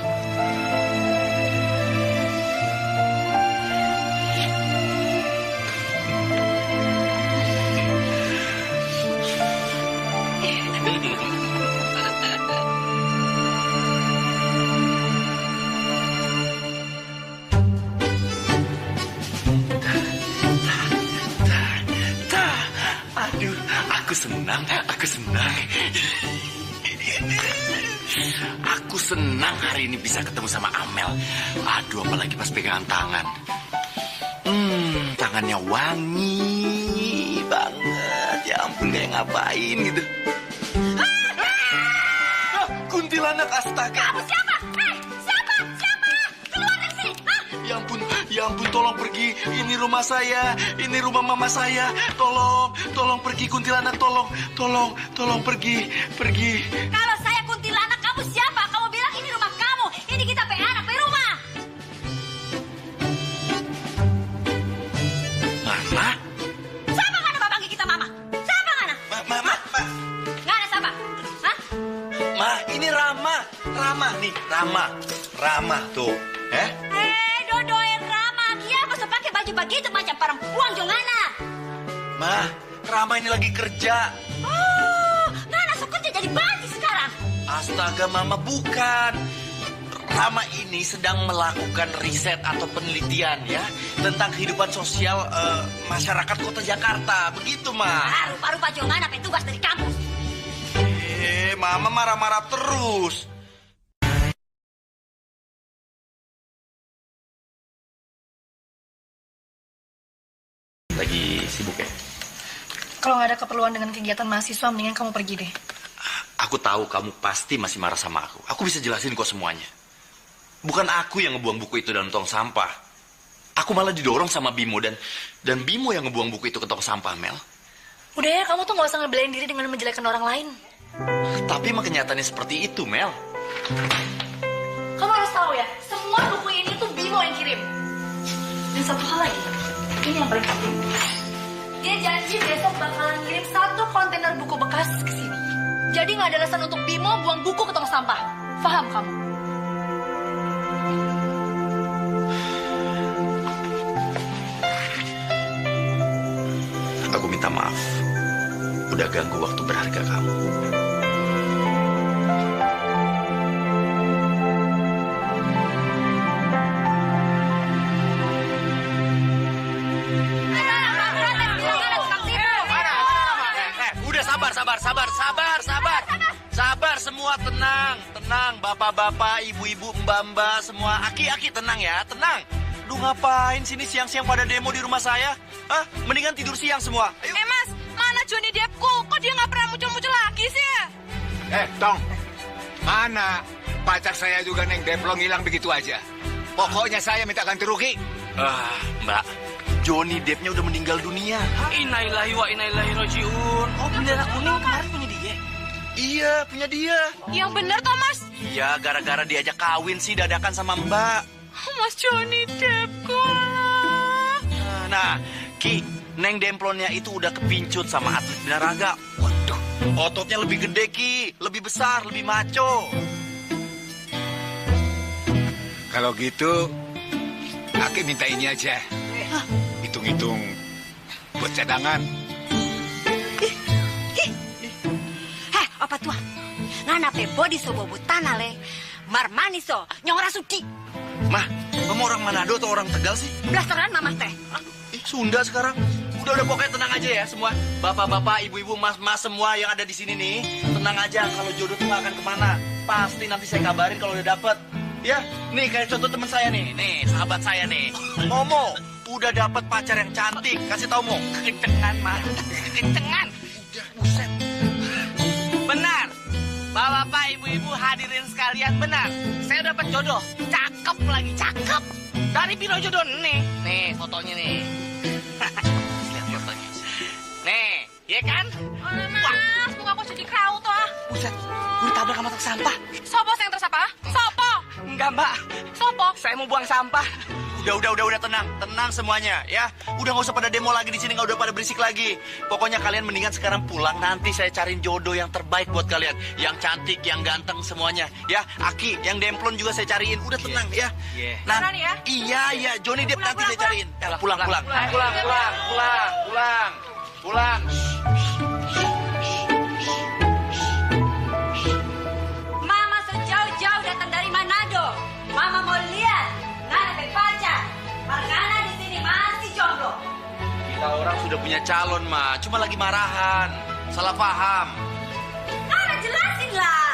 senang. Aku senang hari ini bisa ketemu sama Amel. Aduh, apalagi pas pegangan tangan. Tangannya wangi banget. Ya ampun, kayak ngapain gitu. Kuntilanak, astaga. Kamu siapa? Siapa? Keluar dari sini. Ya ampun, tolong pergi. Ini rumah saya, ini rumah mama saya. Tolong pergi kuntilanak, tolong pergi. Kalau saya kuntilanak, kamu siapa? Kamu bilang ini rumah kamu. Ini kita pe anak, pe rumah. Mama? Siapa ngana babangi kita mama? Siapa ngana? Mama. Ngana siapa? Hah? Ma, ini Rama nih, Rama tuh. Dodoin Rama. Dia masa pakai baju begitu macam perempuan jo ngana. Ma, Rama ini lagi kerja. Oh, ngana so kerja jadi baju sekarang. Astaga, Mama, bukan. Rama ini sedang melakukan riset atau penelitian ya tentang kehidupan sosial masyarakat kota Jakarta. Begitu, Ma. Rupa-rupa jo ngana pe tugas dari kampus. Mama marah-marah terus. Lagi sibuk ya? Kalau nggak ada keperluan dengan kegiatan mahasiswa, mendingan kamu pergi deh. Aku tahu kamu pasti masih marah sama aku. Aku bisa jelasin kok semuanya. Bukan aku yang ngebuang buku itu dalam tong sampah. Aku malah didorong sama Bimo dan Bimo yang ngebuang buku itu ke tong sampah, Mel. Udah ya, kamu tuh nggak usah ngebelain diri dengan menjelekkan orang lain. Tapi emang kenyataannya seperti itu, Mel. Kamu harus tahu ya, semua buku ini tuh Bimo yang kirim. Dan satu hal lagi, ini yang paling penting. Dia janji besok bakalan kirim 1 kontainer buku bekas ke sini. Jadi nggak ada alasan untuk Bimo buang buku ke tong sampah. Paham kamu? Aku minta maaf. Udah ganggu waktu berharga kamu. Udah sabar semua, tenang bapak-bapak, ibu-ibu, mbak-mbak semua, aki-aki tenang ya, tenang. Duh, ngapain sini siang-siang pada demo di rumah saya? Hah? Mendingan tidur siang semua. Ayo. Mas, mana Johnny Deppku? Kok dia nggak pernah muncul-muncul lagi sih ya? Tong, mana pacar saya juga Neng Demplon hilang begitu aja. Pokoknya saya minta ganti rugi. Mbak, Johnny Depp-nya udah meninggal dunia. Innalillahi wa inna ilaihi rajiun. Oh, bendera kuning kemarin punya dia. Iya, punya dia. Yang bener toh, Mas? Iya, gara-gara diajak kawin sih dadakan sama Mbak. Mas Johnny Deppku. Nah, Ki, Neng Demplonnya itu udah kepincut sama atlet binaraga. Waduh, ototnya lebih gede, Ki. Lebih besar, lebih maco. Kalau gitu, Aki minta ini aja. Hitung-hitung buat cadangan. Apa tuh? Ngana pe body so bobo tanah le. Marmani so nyong rasuki. Mah, kamu orang Manado atau orang Tegal sih? Blasteran mama teh. Sunda sekarang. Udah pokoknya tenang aja ya semua. Bapak-bapak, ibu-ibu, mas-mas semua yang ada di sini nih, tenang aja kalau jodoh tuh gak akan kemana. Pasti nanti saya kabarin kalau udah dapet. Ya, nih kayak contoh teman saya nih, sahabat saya nih, Momo, udah dapet pacar yang cantik. Kasih tau Mo. Kencengan, mah. Kencengan. Buset. Benar. Bapak-bapak, ibu-ibu hadirin sekalian, benar. Saya dapat jodoh. Cakep lagi, cakep. Dari biro jodoh nih. Nih, fotonya nih. Lihat fotonya. Nih, ya kan? Mas, muka aku jadi kraut toh. Buset, gue tabrak sama truk sampah. Sopo yang tersapa? Sopo? Enggak, Mbak. Sopo? Saya mau buang sampah. Udah tenang semuanya ya. Udah nggak usah pada demo lagi di sini, nggak udah pada berisik lagi. Pokoknya kalian mendingan sekarang pulang, nanti saya cariin jodoh yang terbaik buat kalian, yang cantik, yang ganteng semuanya ya. Aki, yang Demplon juga saya cariin. Udah tenang ya. Nah, ya? Iya, Johnny Depp nanti saya cariin. Pulang. Mama sejauh-jauh datang dari Manado. Mama mau lihat ngana pe pacar. Margana di sini masih jomblo. Kita orang sudah punya calon, Ma. Cuma lagi marahan. Salah paham. Jelasin lah.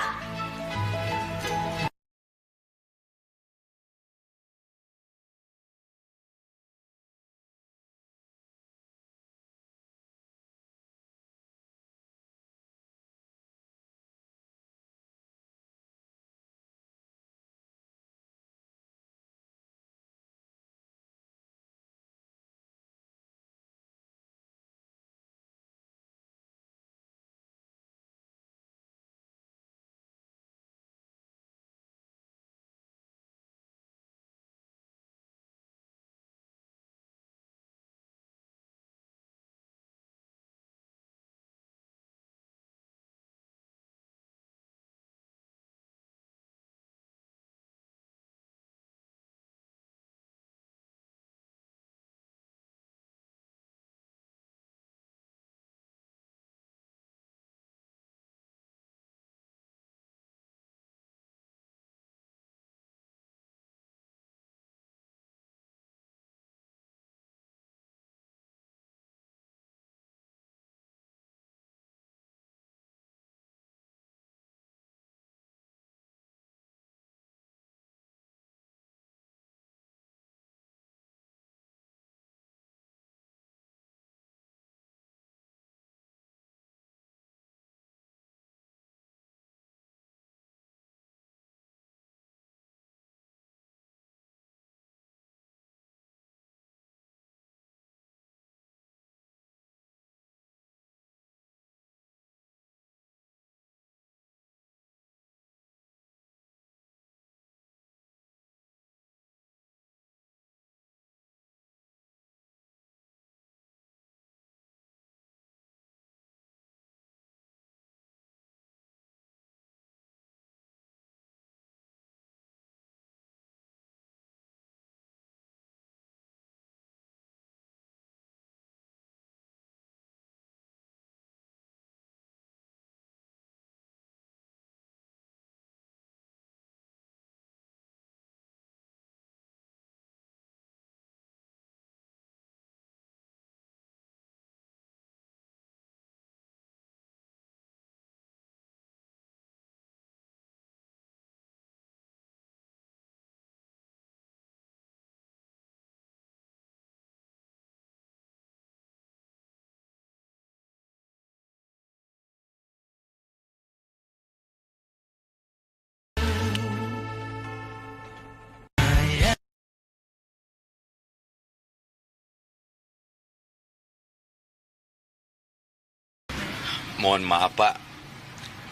Mohon maaf Pak,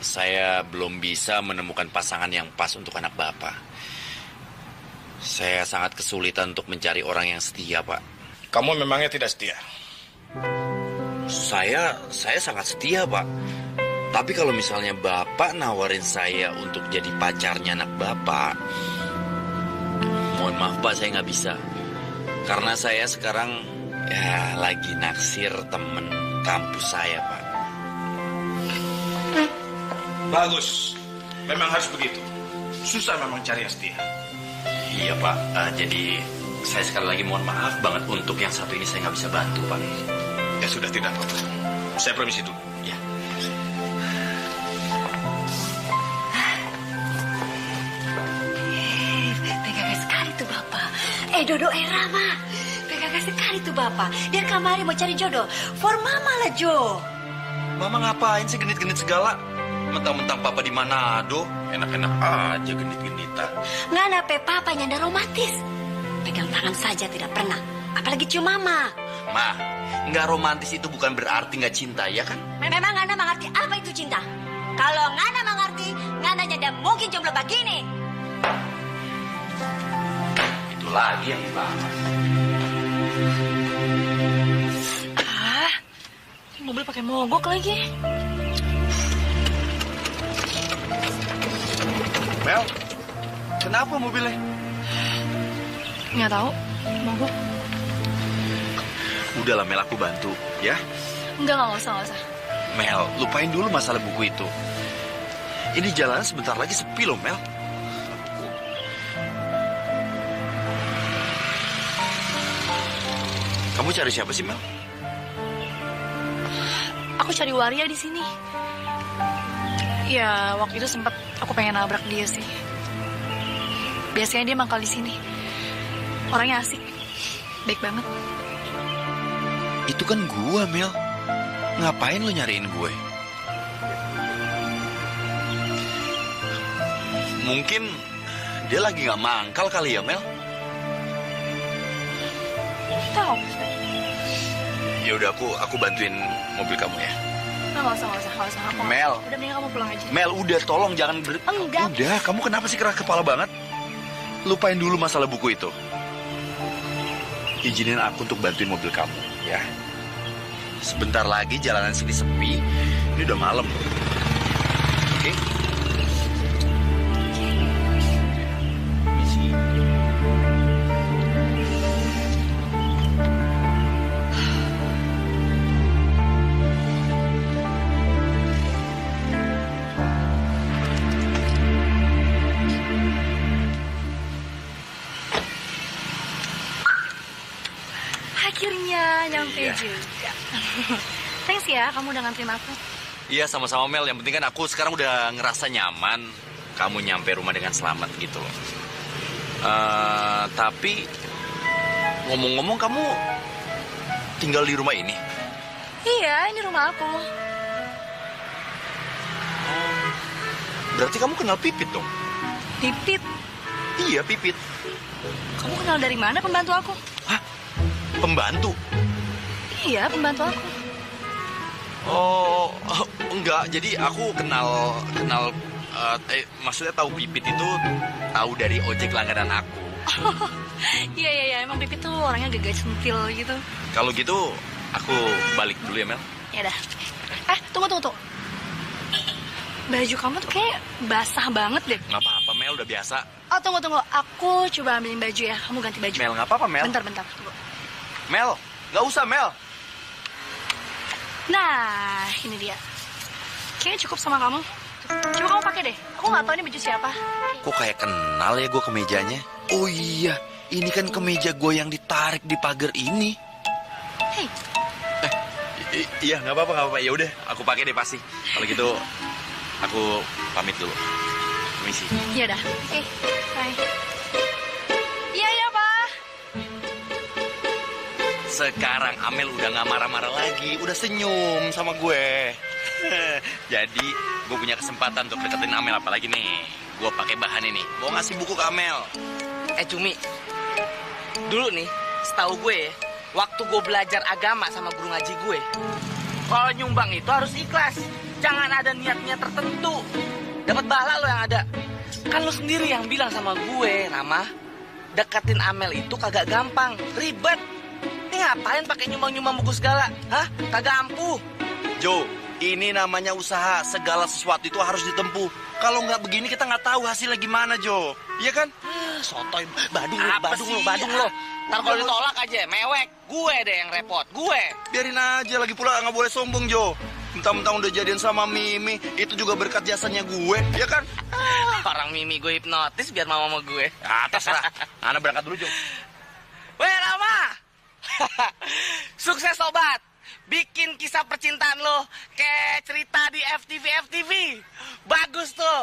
saya belum bisa menemukan pasangan yang pas untuk anak Bapak. Saya sangat kesulitan untuk mencari orang yang setia Pak. Kamu memangnya tidak setia? Saya sangat setia Pak. Tapi kalau misalnya Bapak nawarin saya untuk jadi pacarnya anak Bapak, mohon maaf Pak, saya nggak bisa. Karena saya sekarang ya lagi naksir temen kampus saya Pak. Bagus, memang harus begitu. Susah memang cari yang setia. Iya Pak, jadi saya sekali lagi mohon maaf banget untuk yang satu ini saya nggak bisa bantu Pak. Ya sudah, tidak apa-apa. Saya permisi dulu. Ya. Pegagas sekali tuh Bapak. Dodo Rama. Pegagas sekali tuh Bapak. Dia kamari mau cari jodoh. For Mama lah Jo. Mama ngapain sih genit-genit segala? Mentang-mentang Papa di Manado, enak-enak aja genit-genitan. Ngana pe Papa nyanda romantis. Pegang tangan saja tidak pernah. Apalagi cium Mama. Ma, nggak romantis itu bukan berarti nggak cinta, ya kan? Memang Ngana mengerti apa itu cinta. Kalau Ngana mengerti, Ngana nyanda mungkin jomblo begini. Itu lagi yang dibahas. Mobil pakai mogok lagi. Mel, kenapa mobilnya? Nggak tahu, mogok. Udahlah Mel, aku bantu, ya? Nggak usah. Mel, lupain dulu masalah buku itu. Ini jalanan sebentar lagi sepi loh, Mel. Kamu cari siapa sih, Mel? aku cari waria di sini. Ya, waktu itu sempat aku pengen nabrak dia sih. Biasanya dia mangkal di sini. Orangnya asik, baik banget. Itu kan gua, Mel. Ngapain lo nyariin gue? Mungkin dia lagi nggak mangkal kali ya, Mel? Tahu? Ya udah aku bantuin mobil kamu ya. Nggak usah. Aku- Mel. Udah mending kamu pulang aja. Mel, udah tolong jangan Enggak. Udah, kamu kenapa sih keras kepala banget? Lupain dulu masalah buku itu. Izinin aku untuk bantuin mobil kamu, ya. Sebentar lagi jalanan sini sepi. Ini udah malam. Oke? Akhirnya nyampe Iya. juga. Thanks ya, kamu udah nganterin aku. Iya, sama-sama Mel. Yang penting kan aku sekarang udah ngerasa nyaman. Kamu nyampe rumah dengan selamat gitu loh. Tapi ngomong-ngomong kamu tinggal di rumah ini? Iya, ini rumah aku. Berarti kamu kenal Pipit dong? Pipit, Iya, Pipit. kamu kenal dari mana pembantu aku? Pembantu? Iya, pembantu aku. Oh, enggak. Jadi aku kenal maksudnya tahu Pipit itu tahu dari ojek langganan aku. Iya, emang Pipit tuh orangnya gagah centil gitu. Kalau gitu aku balik dulu ya, Mel. Ya dah. Tunggu. Baju kamu tuh kayak basah banget deh. Nggak apa-apa, Mel, udah biasa. Oh, tunggu. Aku coba ambilin baju ya. Kamu ganti baju. Mel, nggak apa-apa, Mel. Bentar. Tunggu. Mel, nggak usah, Mel. Nah, ini dia. Kayaknya cukup sama kamu. Coba kamu pakai deh. Aku nggak tahu ini baju siapa. Kok kayak kenal ya gue kemejanya? Oh iya, ini kan kemeja gue yang ditarik di pagar ini. Hei, Iya, nggak apa-apa. Ya udah, aku pakai deh pasti. Kalau gitu, aku pamit dulu. Permisi. iya dah. Oke, bye. Iya, Pak. Sekarang Amel udah nggak marah-marah lagi, udah senyum sama gue. Jadi, gue punya kesempatan untuk deketin Amel, apalagi nih. Gue pakai bahan ini. Gue ngasih buku ke Amel. Cumi, dulu nih, setahu gue ya, waktu gue belajar agama sama guru ngaji gue, kalau nyumbang itu harus ikhlas, jangan ada niat-niat tertentu. Dapat pahala lo yang ada. Kan lo sendiri yang bilang sama gue, Rama, deketin Amel itu kagak gampang, ribet. Ini ngapain pakai nyumbang-nyumbang buku segala? Hah? Kagak ampuh. Jo, ini namanya usaha. Segala sesuatu itu harus ditempuh. Kalau nggak begini kita nggak tahu hasilnya gimana, Jo. Iya kan? Sotoy, badung lo. Ntar kalau ditolak aja, mewek. Gue deh yang repot, gue. Biarin aja, lagi pula nggak boleh sombong, Jo. Mentang-mentang udah jadian sama Mimi, itu juga berkat jasanya gue, ya kan? Orang Mimi gue hipnotis biar mama sama gue. Terserah. Ana berangkat dulu, Jo. Weh, Rama! Sukses, sobat. Bikin kisah percintaan lo kayak cerita di FTV. Bagus tuh.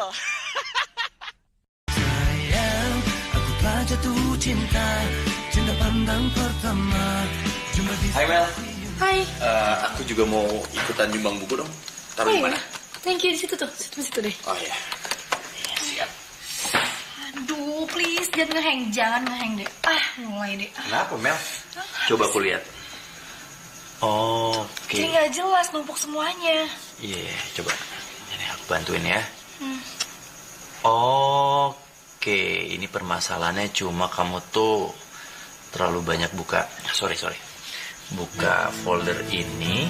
Sayang, aku telah jatuh cinta pandang pertama. Hai, Mel. Hai. Aku juga mau ikutan nyumbang buku dong. Taruh di mana? Thank you, di situ tuh. Situ deh. Oh iya. Siap. Aduh, please jangan ngehang deh. Mulai deh. Kenapa, Mel? Coba aku lihat. Oke. Kayak nggak jelas, numpuk semuanya. Iya, coba. Ini aku bantuin ya. Oke, ini permasalahannya cuma kamu tuh terlalu banyak buka. Sorry. Buka folder ini.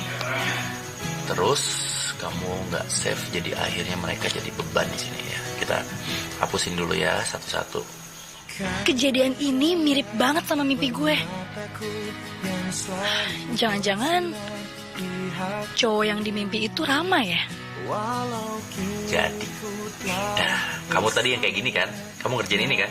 Terus kamu nggak save, jadi akhirnya mereka jadi beban di sini ya. Kita hapusin dulu ya satu-satu. Kejadian ini mirip banget sama mimpi gue. Jangan-jangan cowok yang di mimpi itu Rama ya? Jadi, kamu tadi yang kayak gini kan? Kamu ngerjain ini kan?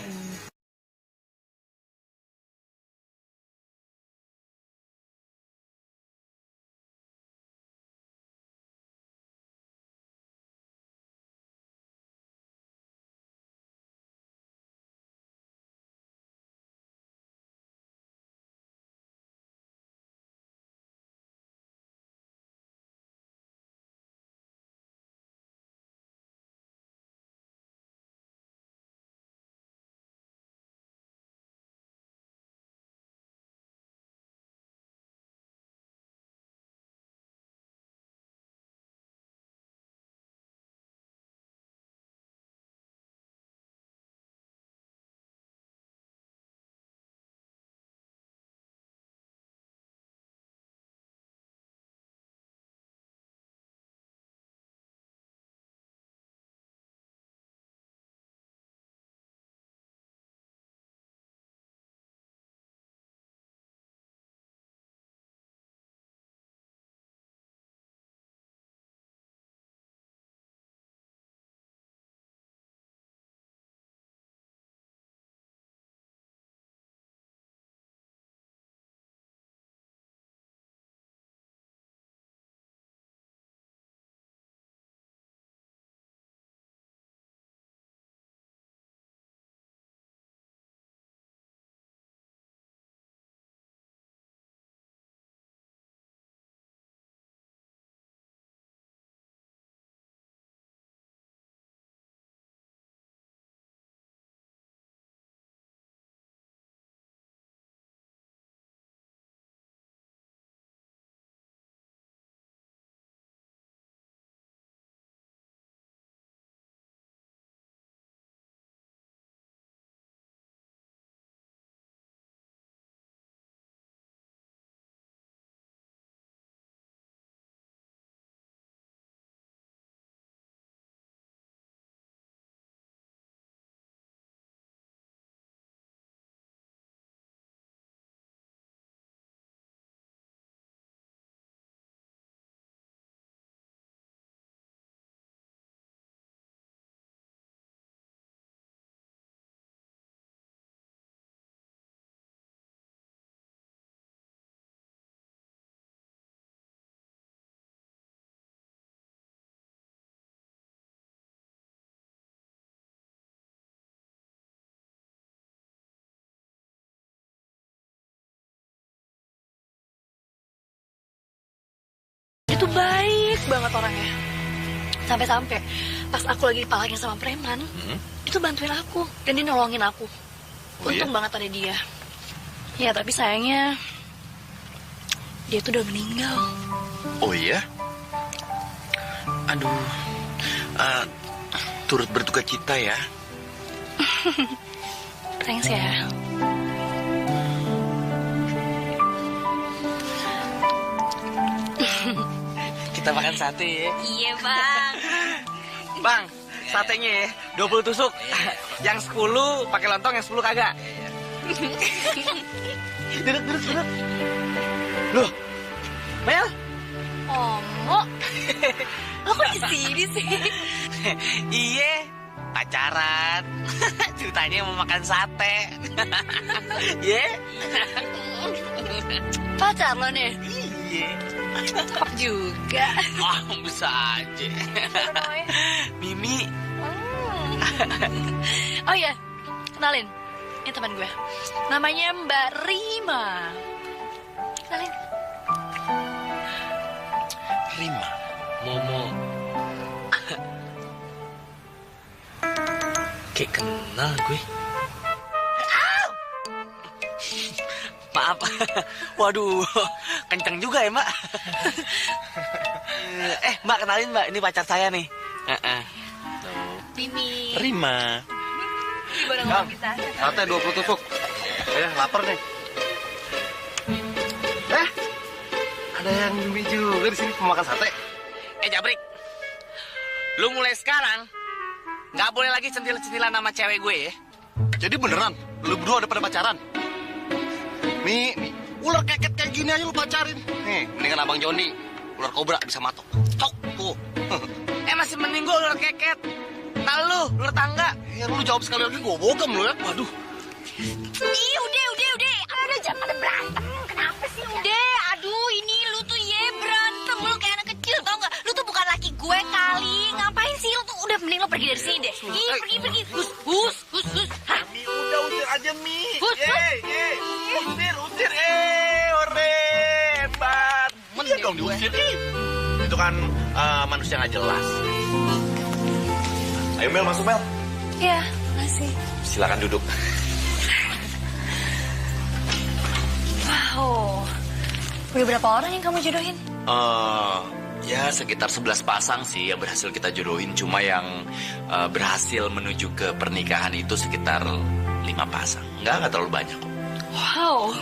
Dia tuh baik banget orangnya. Sampai-sampai pas aku lagi dipalangin sama preman, dia tuh bantuin aku dan dia nolongin aku. Untung banget ada dia. Ya tapi sayangnya dia tuh udah meninggal. Oh iya? Aduh, turut berduka cita ya. Thanks ya. Kita makan sate ya. Iya bang. Bang, satenya ya 20 tusuk. Yang 10 pakai lontong, yang 10 kagak. Duduk. Loh, Mel? Omo, lo kok di sini sih? Iya, pacaran. Ceritanya mau makan sate. Iya? Pacar lo nih? Iya. Cakep juga. Wah, bisa aja. Mimi. Oh iya, kenalin. Ini teman gue. Namanya Mbak Rima. Kenalin. Rima. Momo. Kayak kenal gue. Maaf. Waduh, kenceng juga ya, Mbak. Mbak, kenalin, Mbak. Ini pacar saya nih. Mimi. Rima. Ini bareng sama kita. Sate 20 tusuk. Lapar nih. Ada yang Mimi juga di sini mau makan sate. Jabrik. Lu mulai sekarang nggak boleh lagi centil-centilan sama cewek gue ya. Jadi beneran, lu berdua ada pada pacaran? Mi, ular keket kayak gini aja lu pacarin. Nih, mendingan abang Joni, ular kobra bisa matok. Cok, tuh. Masih mending gue ular keket. Nah lu, ular tangga. Ya lu jawab sekali lagi gue bogem lu ya. Waduh. Ih, udah. Udah jangan pada berantem. Kenapa sih? Udah, aduh ini lu tuh berantem. Lu kayak anak kecil, tau gak? Lu tuh bukan laki gue kali. Ngapain sih lu tuh? Udah mending lo pergi dari sini deh. Ih, pergi. Hus. Hah? Mi, udah usir aja Mi. Hus. Usir. Ore. Hebat. Iya dong diusir. Itu kan manusia nggak jelas. Ayo Mel, masuk Mel. Ya, makasih. Silakan duduk. Wow. Udah berapa orang yang kamu jodohin? Ya sekitar 11 pasang sih yang berhasil kita jodohin. Cuma yang berhasil menuju ke pernikahan itu sekitar 5 pasang. Nggak terlalu banyak kok. Wow,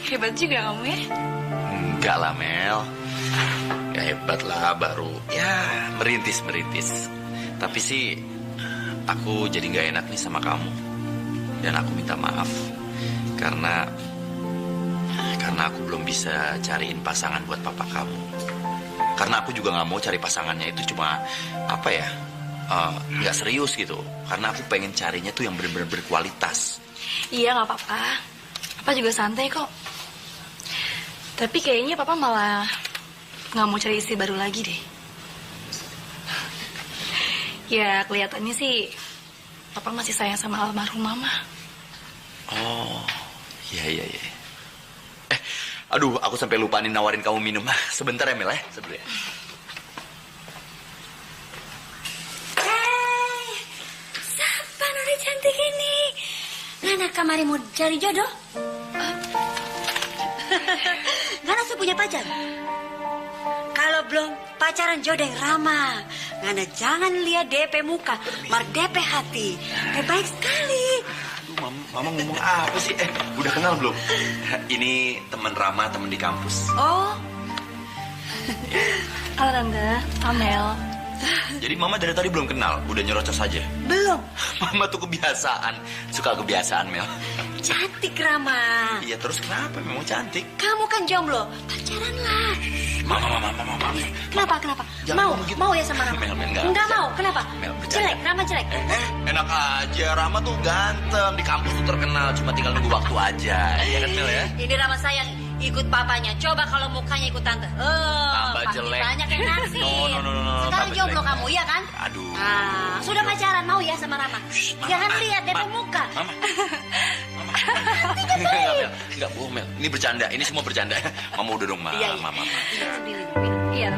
hebat juga kamu ya. Enggak lah Mel. Ya hebat lah, baru ya merintis. Tapi sih aku jadi nggak enak nih sama kamu. Dan aku minta maaf karena aku belum bisa cariin pasangan buat papa kamu. Karena aku juga nggak mau cari pasangannya itu cuma apa ya, nggak serius gitu. Karena aku pengen carinya tuh yang benar-benar berkualitas. Iya nggak apa-apa. Papa juga santai kok. Tapi kayaknya papa malah nggak mau cari istri baru lagi deh. Ya kelihatannya sih papa masih sayang sama almarhum mama. Oh, iya. Aduh, aku sampai lupa nih nawarin kamu minum. Sebentar ya Mel ya, sebentar ya. Siapa nona cantik ini? Nana kamari mau cari jodoh? Ngana sudah punya pacar? Kalau belum pacaran jodoh yang ramah. Ngana jangan lihat DP muka, mar DP hati. Baik sekali. Aduh, mama ngomong apa sih? Udah kenal belum? Ini teman Rama, teman di kampus. Oh. Halo Tante, Amel. Jadi mama dari tadi belum kenal, udah nyerocos aja. Belum. Mama tuh kebiasaan, suka kebiasaan Mel. Cantik Rama. Iya terus kenapa? Memang cantik. Kamu kan jomblo, pacaran lah. Mama. Kenapa? Jangan gitu. Mau ya sama Rama? Mel, enggak. Enggak mau, kenapa? Mel, bercanda. Jelek, Rama jelek. Enak aja, Rama tuh ganteng, di kampus tuh terkenal, cuma tinggal nunggu waktu aja. Iya kan Mel ya? Ini Rama sayang ikut papanya. Coba kalau mukanya ikut tante. Tambah pasti jelek. banyak yang naksir. No, Sekarang tambah jomblo jelek. kamu, iya kan? Aduh. Nah, sudah pacaran mau ya sama Rama? Jangan lihat DP muka. Mama. Enggak bohong Mel, ini bercanda, ini semua bercanda. Mama udah dong, Iya. Mama. Minum. Iya.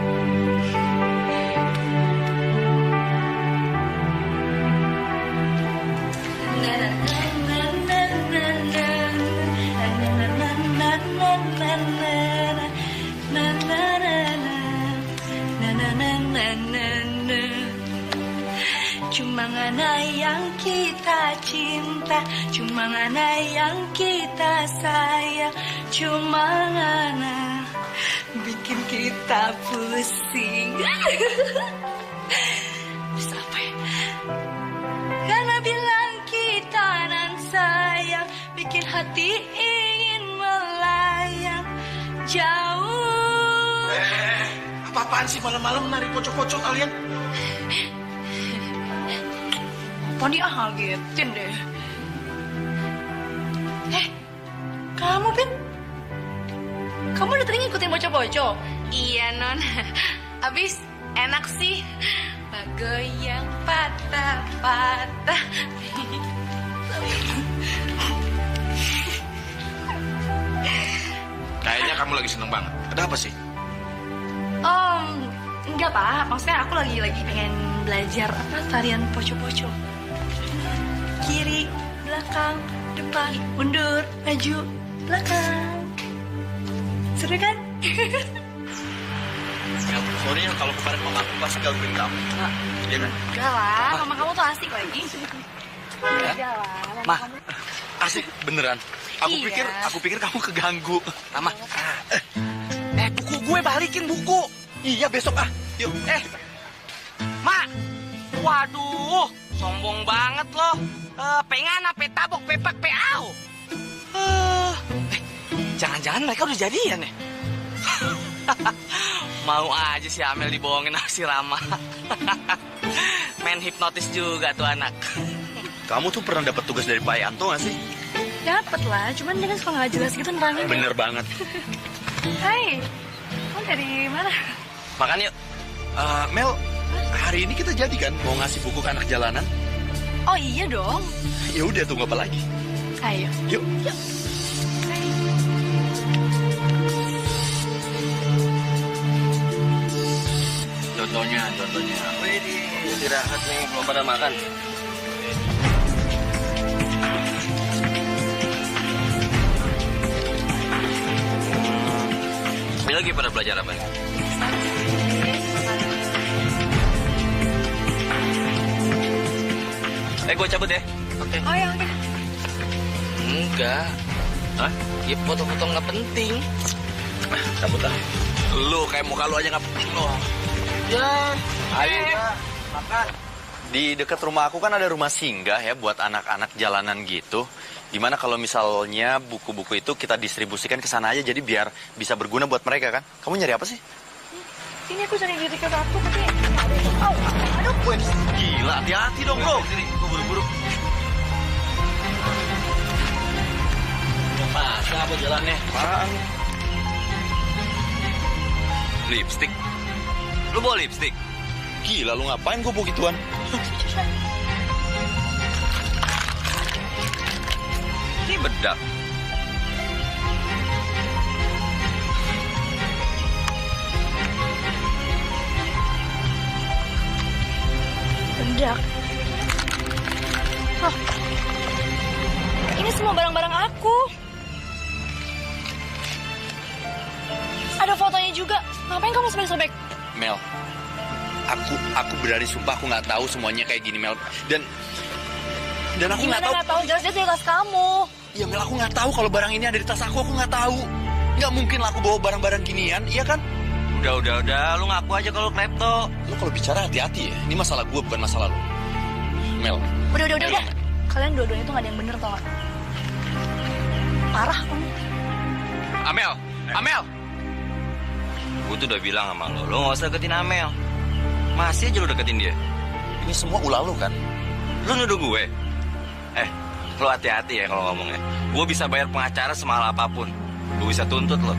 Cuma ngana yang kita cinta, cuma ngana yang kita sayang, cuma ngana bikin kita pusing. Bisa apa ya? Ngana bilang kita nan sayang, bikin hati ingin melayang jauh. Apa-apaan sih malam-malam nari pocok-pocok kalian? Poni ngagetin deh. Kamu Pin? Kamu udah tadi ngikutin bocah-bocah? Iya non, abis enak sih. Bagoyang patah-patah. Kayaknya kamu lagi seneng banget. Ada apa sih? Enggak Pak. Maksudnya aku lagi pengen belajar tarian poco-poco. Kiri, belakang, depan, mundur, maju, belakang. Seru kan? Ya, sorry ya kalau kemarin mama aku pasti gangguin kamu. Iya kan? Enggak lah, mama kamu tuh asik lagi. Enggak lah, mama Ma, kamu. asik beneran. Iya. Aku pikir kamu keganggu. Mama. Buku gue balikin buku. Iya besok yuk. Mak. Waduh, sombong banget loh. Pengen apa tabok pepak peau. Jangan-jangan mereka udah jadian ya? Mau aja si Amel dibohongin sama si Rama. Main hipnotis juga tuh anak. Kamu tuh pernah dapat tugas dari Pak Yanto nggak sih? Dapet lah, cuman dia kan suka nggak jelas gitu nerangin. Bener banget. Hai, kamu dari mana? Makan yuk. Mel, hari ini kita jadi kan mau ngasih buku ke anak jalanan? Oh iya dong. Ya udah tunggu apa lagi? Ayo. Yuk. Contohnya. Istirahat nih, belum pada makan. Ini lagi pada belajar apa? Gue cabut ya. Oke. Oh ya oke. Enggak. Hah? Ya foto-foto nggak penting. Cabut ah. Lu kayak muka lu aja nggak penting loh. Ya. Ayo makan. Di dekat rumah aku kan ada rumah singgah ya buat anak-anak jalanan gitu. Gimana kalau misalnya buku-buku itu kita distribusikan ke sana aja jadi biar bisa berguna buat mereka kan? Kamu nyari apa sih? Ini aku cari di dekat aku tapi nggak ada itu. Aduh. Wih, gila, hati-hati dong bro. Sini, gue buru-buru. Masa apa jalannya? Apaan? Lipstick. Lu bawa lipstick? Gila, lu ngapain gue bawa gituan? Ini bedak. Bedak. Hah. Ini semua barang-barang aku. Ada fotonya juga. Ngapain kamu sobek-sobek? Mel, aku berani sumpah aku nggak tahu semuanya kayak gini Mel. Dan aku nggak tahu. Nggak tahu jelas-jelas di tas kamu. Ya Mel, aku nggak tahu kalau barang ini ada di tas aku nggak tahu. Nggak mungkin lah aku bawa barang-barang ginian, iya kan? Udah, lu ngaku aja kalau klepto. Lu kalau bicara hati-hati ya. Ini masalah gue bukan masalah lu. Mel. Udah. Kalian dua-duanya tuh nggak ada yang bener tau gak? Parah kamu. Amel. Gue tuh udah bilang sama lo nggak usah deketin Amel. Masih aja lo deketin dia. Ini semua ulah lu kan? Lo nuduh gue. Lo hati-hati ya kalau ngomongnya. Gue bisa bayar pengacara semahal apapun. Gue bisa tuntut lo.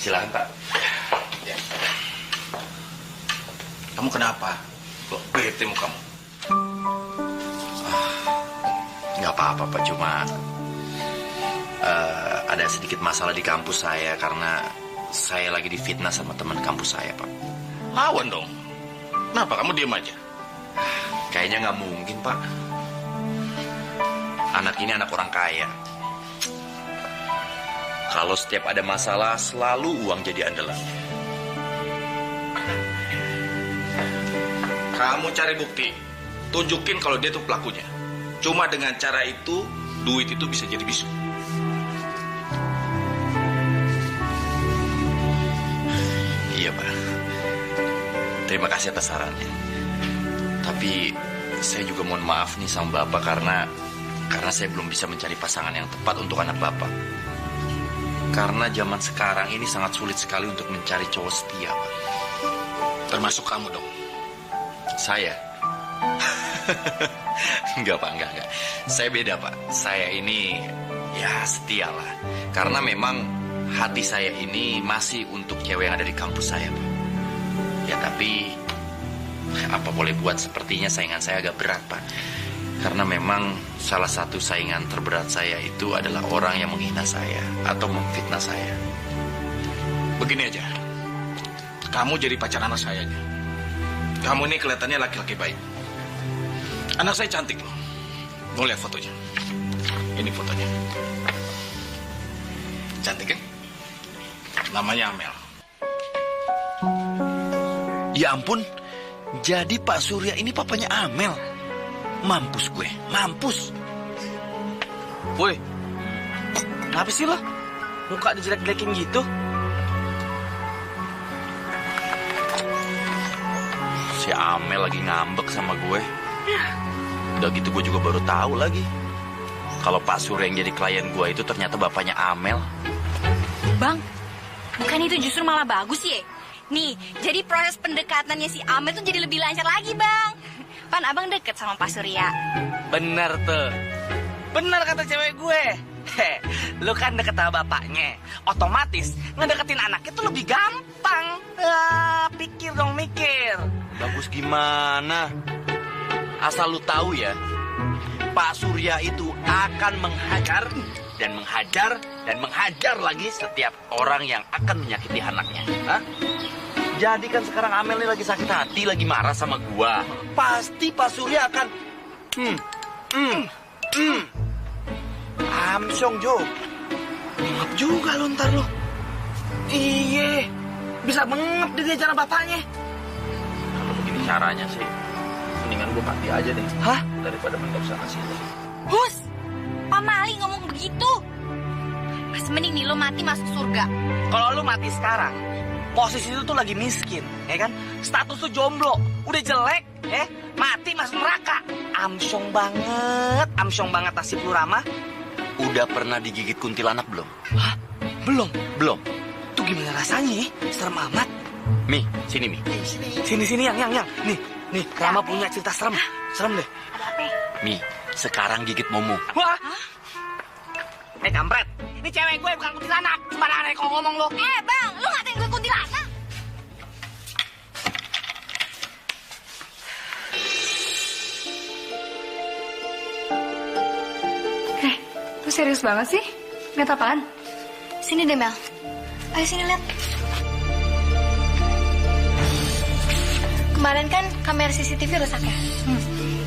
Silakan, Pak. Kamu kenapa? Kok bete mukamu? Nggak apa-apa, Pak. Cuma ada sedikit masalah di kampus saya karena saya lagi difitnah sama teman kampus saya, Pak. Lawan dong. Kenapa kamu diem aja? Kayaknya nggak mungkin, Pak. Anak ini anak orang kaya. Kalau setiap ada masalah, selalu uang jadi andalan. Kamu cari bukti. Tunjukin kalau dia tuh pelakunya. Cuma dengan cara itu, duit itu bisa jadi bisu. Iya, Pak. Terima kasih atas sarannya. Tapi saya juga mohon maaf nih sama Bapak karena saya belum bisa mencari pasangan yang tepat untuk anak Bapak. Karena zaman sekarang ini sangat sulit sekali untuk mencari cowok setia, Pak. Termasuk kamu dong. Saya? Enggak, Pak, enggak. Saya beda, Pak. Saya ini ya setia lah. Karena memang hati saya ini masih untuk cewek yang ada di kampus saya, Pak. Ya tapi apa boleh buat, sepertinya saingan saya agak berat, Pak. Karena memang salah satu saingan terberat saya itu adalah orang yang menghina saya atau memfitnah saya. Begini aja. Kamu jadi pacar anak saya aja. Kamu ini kelihatannya laki-laki baik. Anak saya cantik loh. Mau lihat fotonya? Ini fotonya. Cantik kan? Namanya Amel. Ya ampun, jadi Pak Surya ini papanya Amel. Mampus gue, mampus. Woi, kenapa sih lo? Muka dijelek-jelekin gitu? Si Amel lagi ngambek sama gue. Udah gitu gue juga baru tahu lagi kalau Pak Surya yang jadi klien gue itu ternyata bapaknya Amel. Bang, bukan itu justru malah bagus ya? Nih, jadi proses pendekatannya si Amel tuh jadi lebih lancar lagi, Bang. Pan abang deket sama Pak Surya. Bener tuh. Bener kata cewek gue. Lu kan deket sama bapaknya. Otomatis ngedeketin anaknya tuh lebih gampang. Pikir dong, mikir. Bagus gimana? Asal lu tahu ya, Pak Surya itu akan menghajar dan menghajar dan menghajar lagi setiap orang yang akan menyakiti anaknya. Hah? Jadi kan sekarang Amel ini lagi sakit hati, lagi marah sama gua. Pasti Pak Surya akan Amsyong Jo. Ngap juga lu ntar lu. Iye, bisa mengep di dia cara bapaknya. Kalau begini caranya sih, mendingan gua mati aja deh. Hah? Daripada mendok sana sini. Hus, Pak Mali ngomong begitu. Mas mending nih lo mati masuk surga. Kalau lu mati sekarang, posisi itu tuh lagi miskin, ya kan? Status tuh jomblo, udah jelek, mati masuk neraka. Amsyong banget nasib lu, Rama. Udah pernah digigit kuntilanak belum? Hah? Belum. Belum. Tuh gimana rasanya? Serem amat. Mi, sini Mi. Sini yang. Nih, Rama punya cerita serem. Serem deh. Ada apa? Mi, sekarang gigit Momo. Wah. Kampret. Ini cewek gue bukan kuntilanak. Sembarangan kalau ngomong lo. Bang, lu ngatain gue kuntilanak? Lu serius banget sih? Lihat apaan? Sini deh, Mel. Ayo sini lihat. Kemarin kan kamera CCTV rusak ya?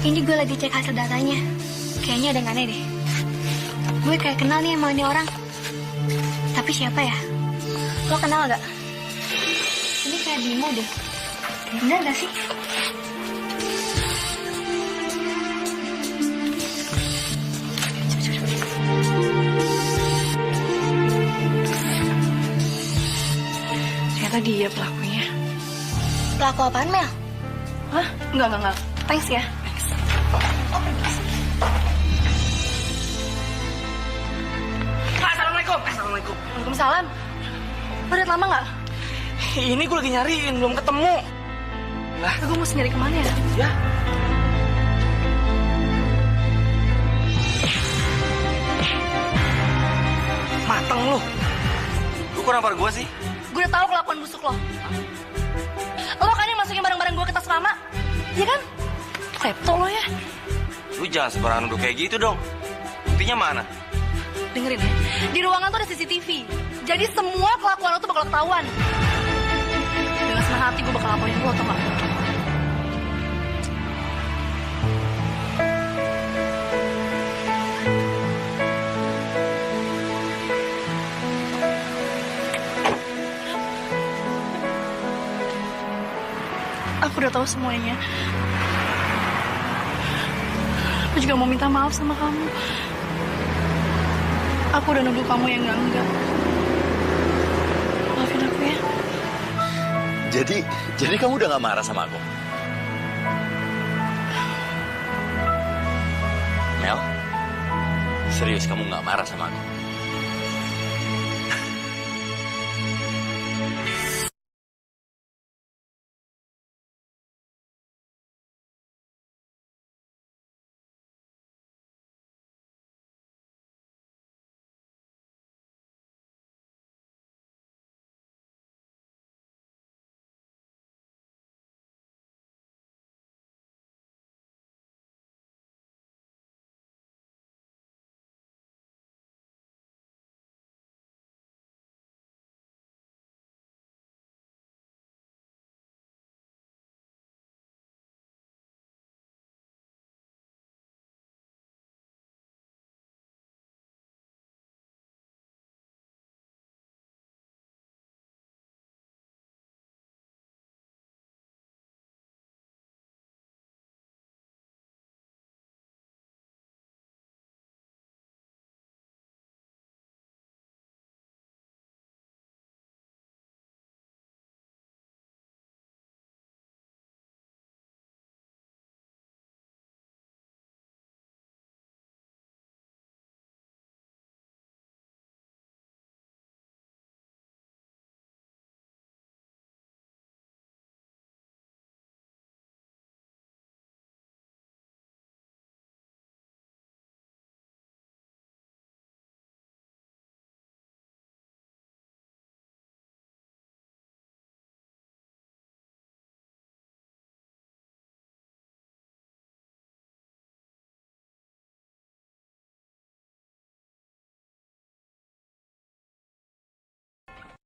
Ini gue lagi cek hasil datanya. Kayaknya ada yang aneh deh. Gue kayak kenal nih sama ini orang. Tapi siapa ya? Lo kenal gak? Ini kayak Bimo deh. Bener gak sih? Ternyata dia pelakunya. Pelaku apaan, Mel? Hah? Enggak. Thanks ya. Assalamualaikum. Waalaikumsalam. Lo udah lama gak? Ini gue lagi nyariin, belum ketemu. Lah, Gue mesti nyari kemana ya? ya. Mateng lu. Lu kurang par gue sih? Gue udah tahu kelakuan busuk lo. Lo kan yang masukin barang-barang gue ke tas Rama, iya kan? Klepto lo ya. Lu jangan sembarangan nuduh kayak gitu dong. Buktinya mana? Dengerin ya, di ruangan tuh ada CCTV. Jadi semua kelakuan lo tuh bakal ketahuan. Dengan senang hati gue bakal laporin lo, tau gak? Aku udah tahu semuanya. Aku juga mau minta maaf sama kamu. Aku udah nuduh kamu yang enggak. Maafin aku ya. Jadi kamu udah gak marah sama aku? Mel, serius kamu gak marah sama aku?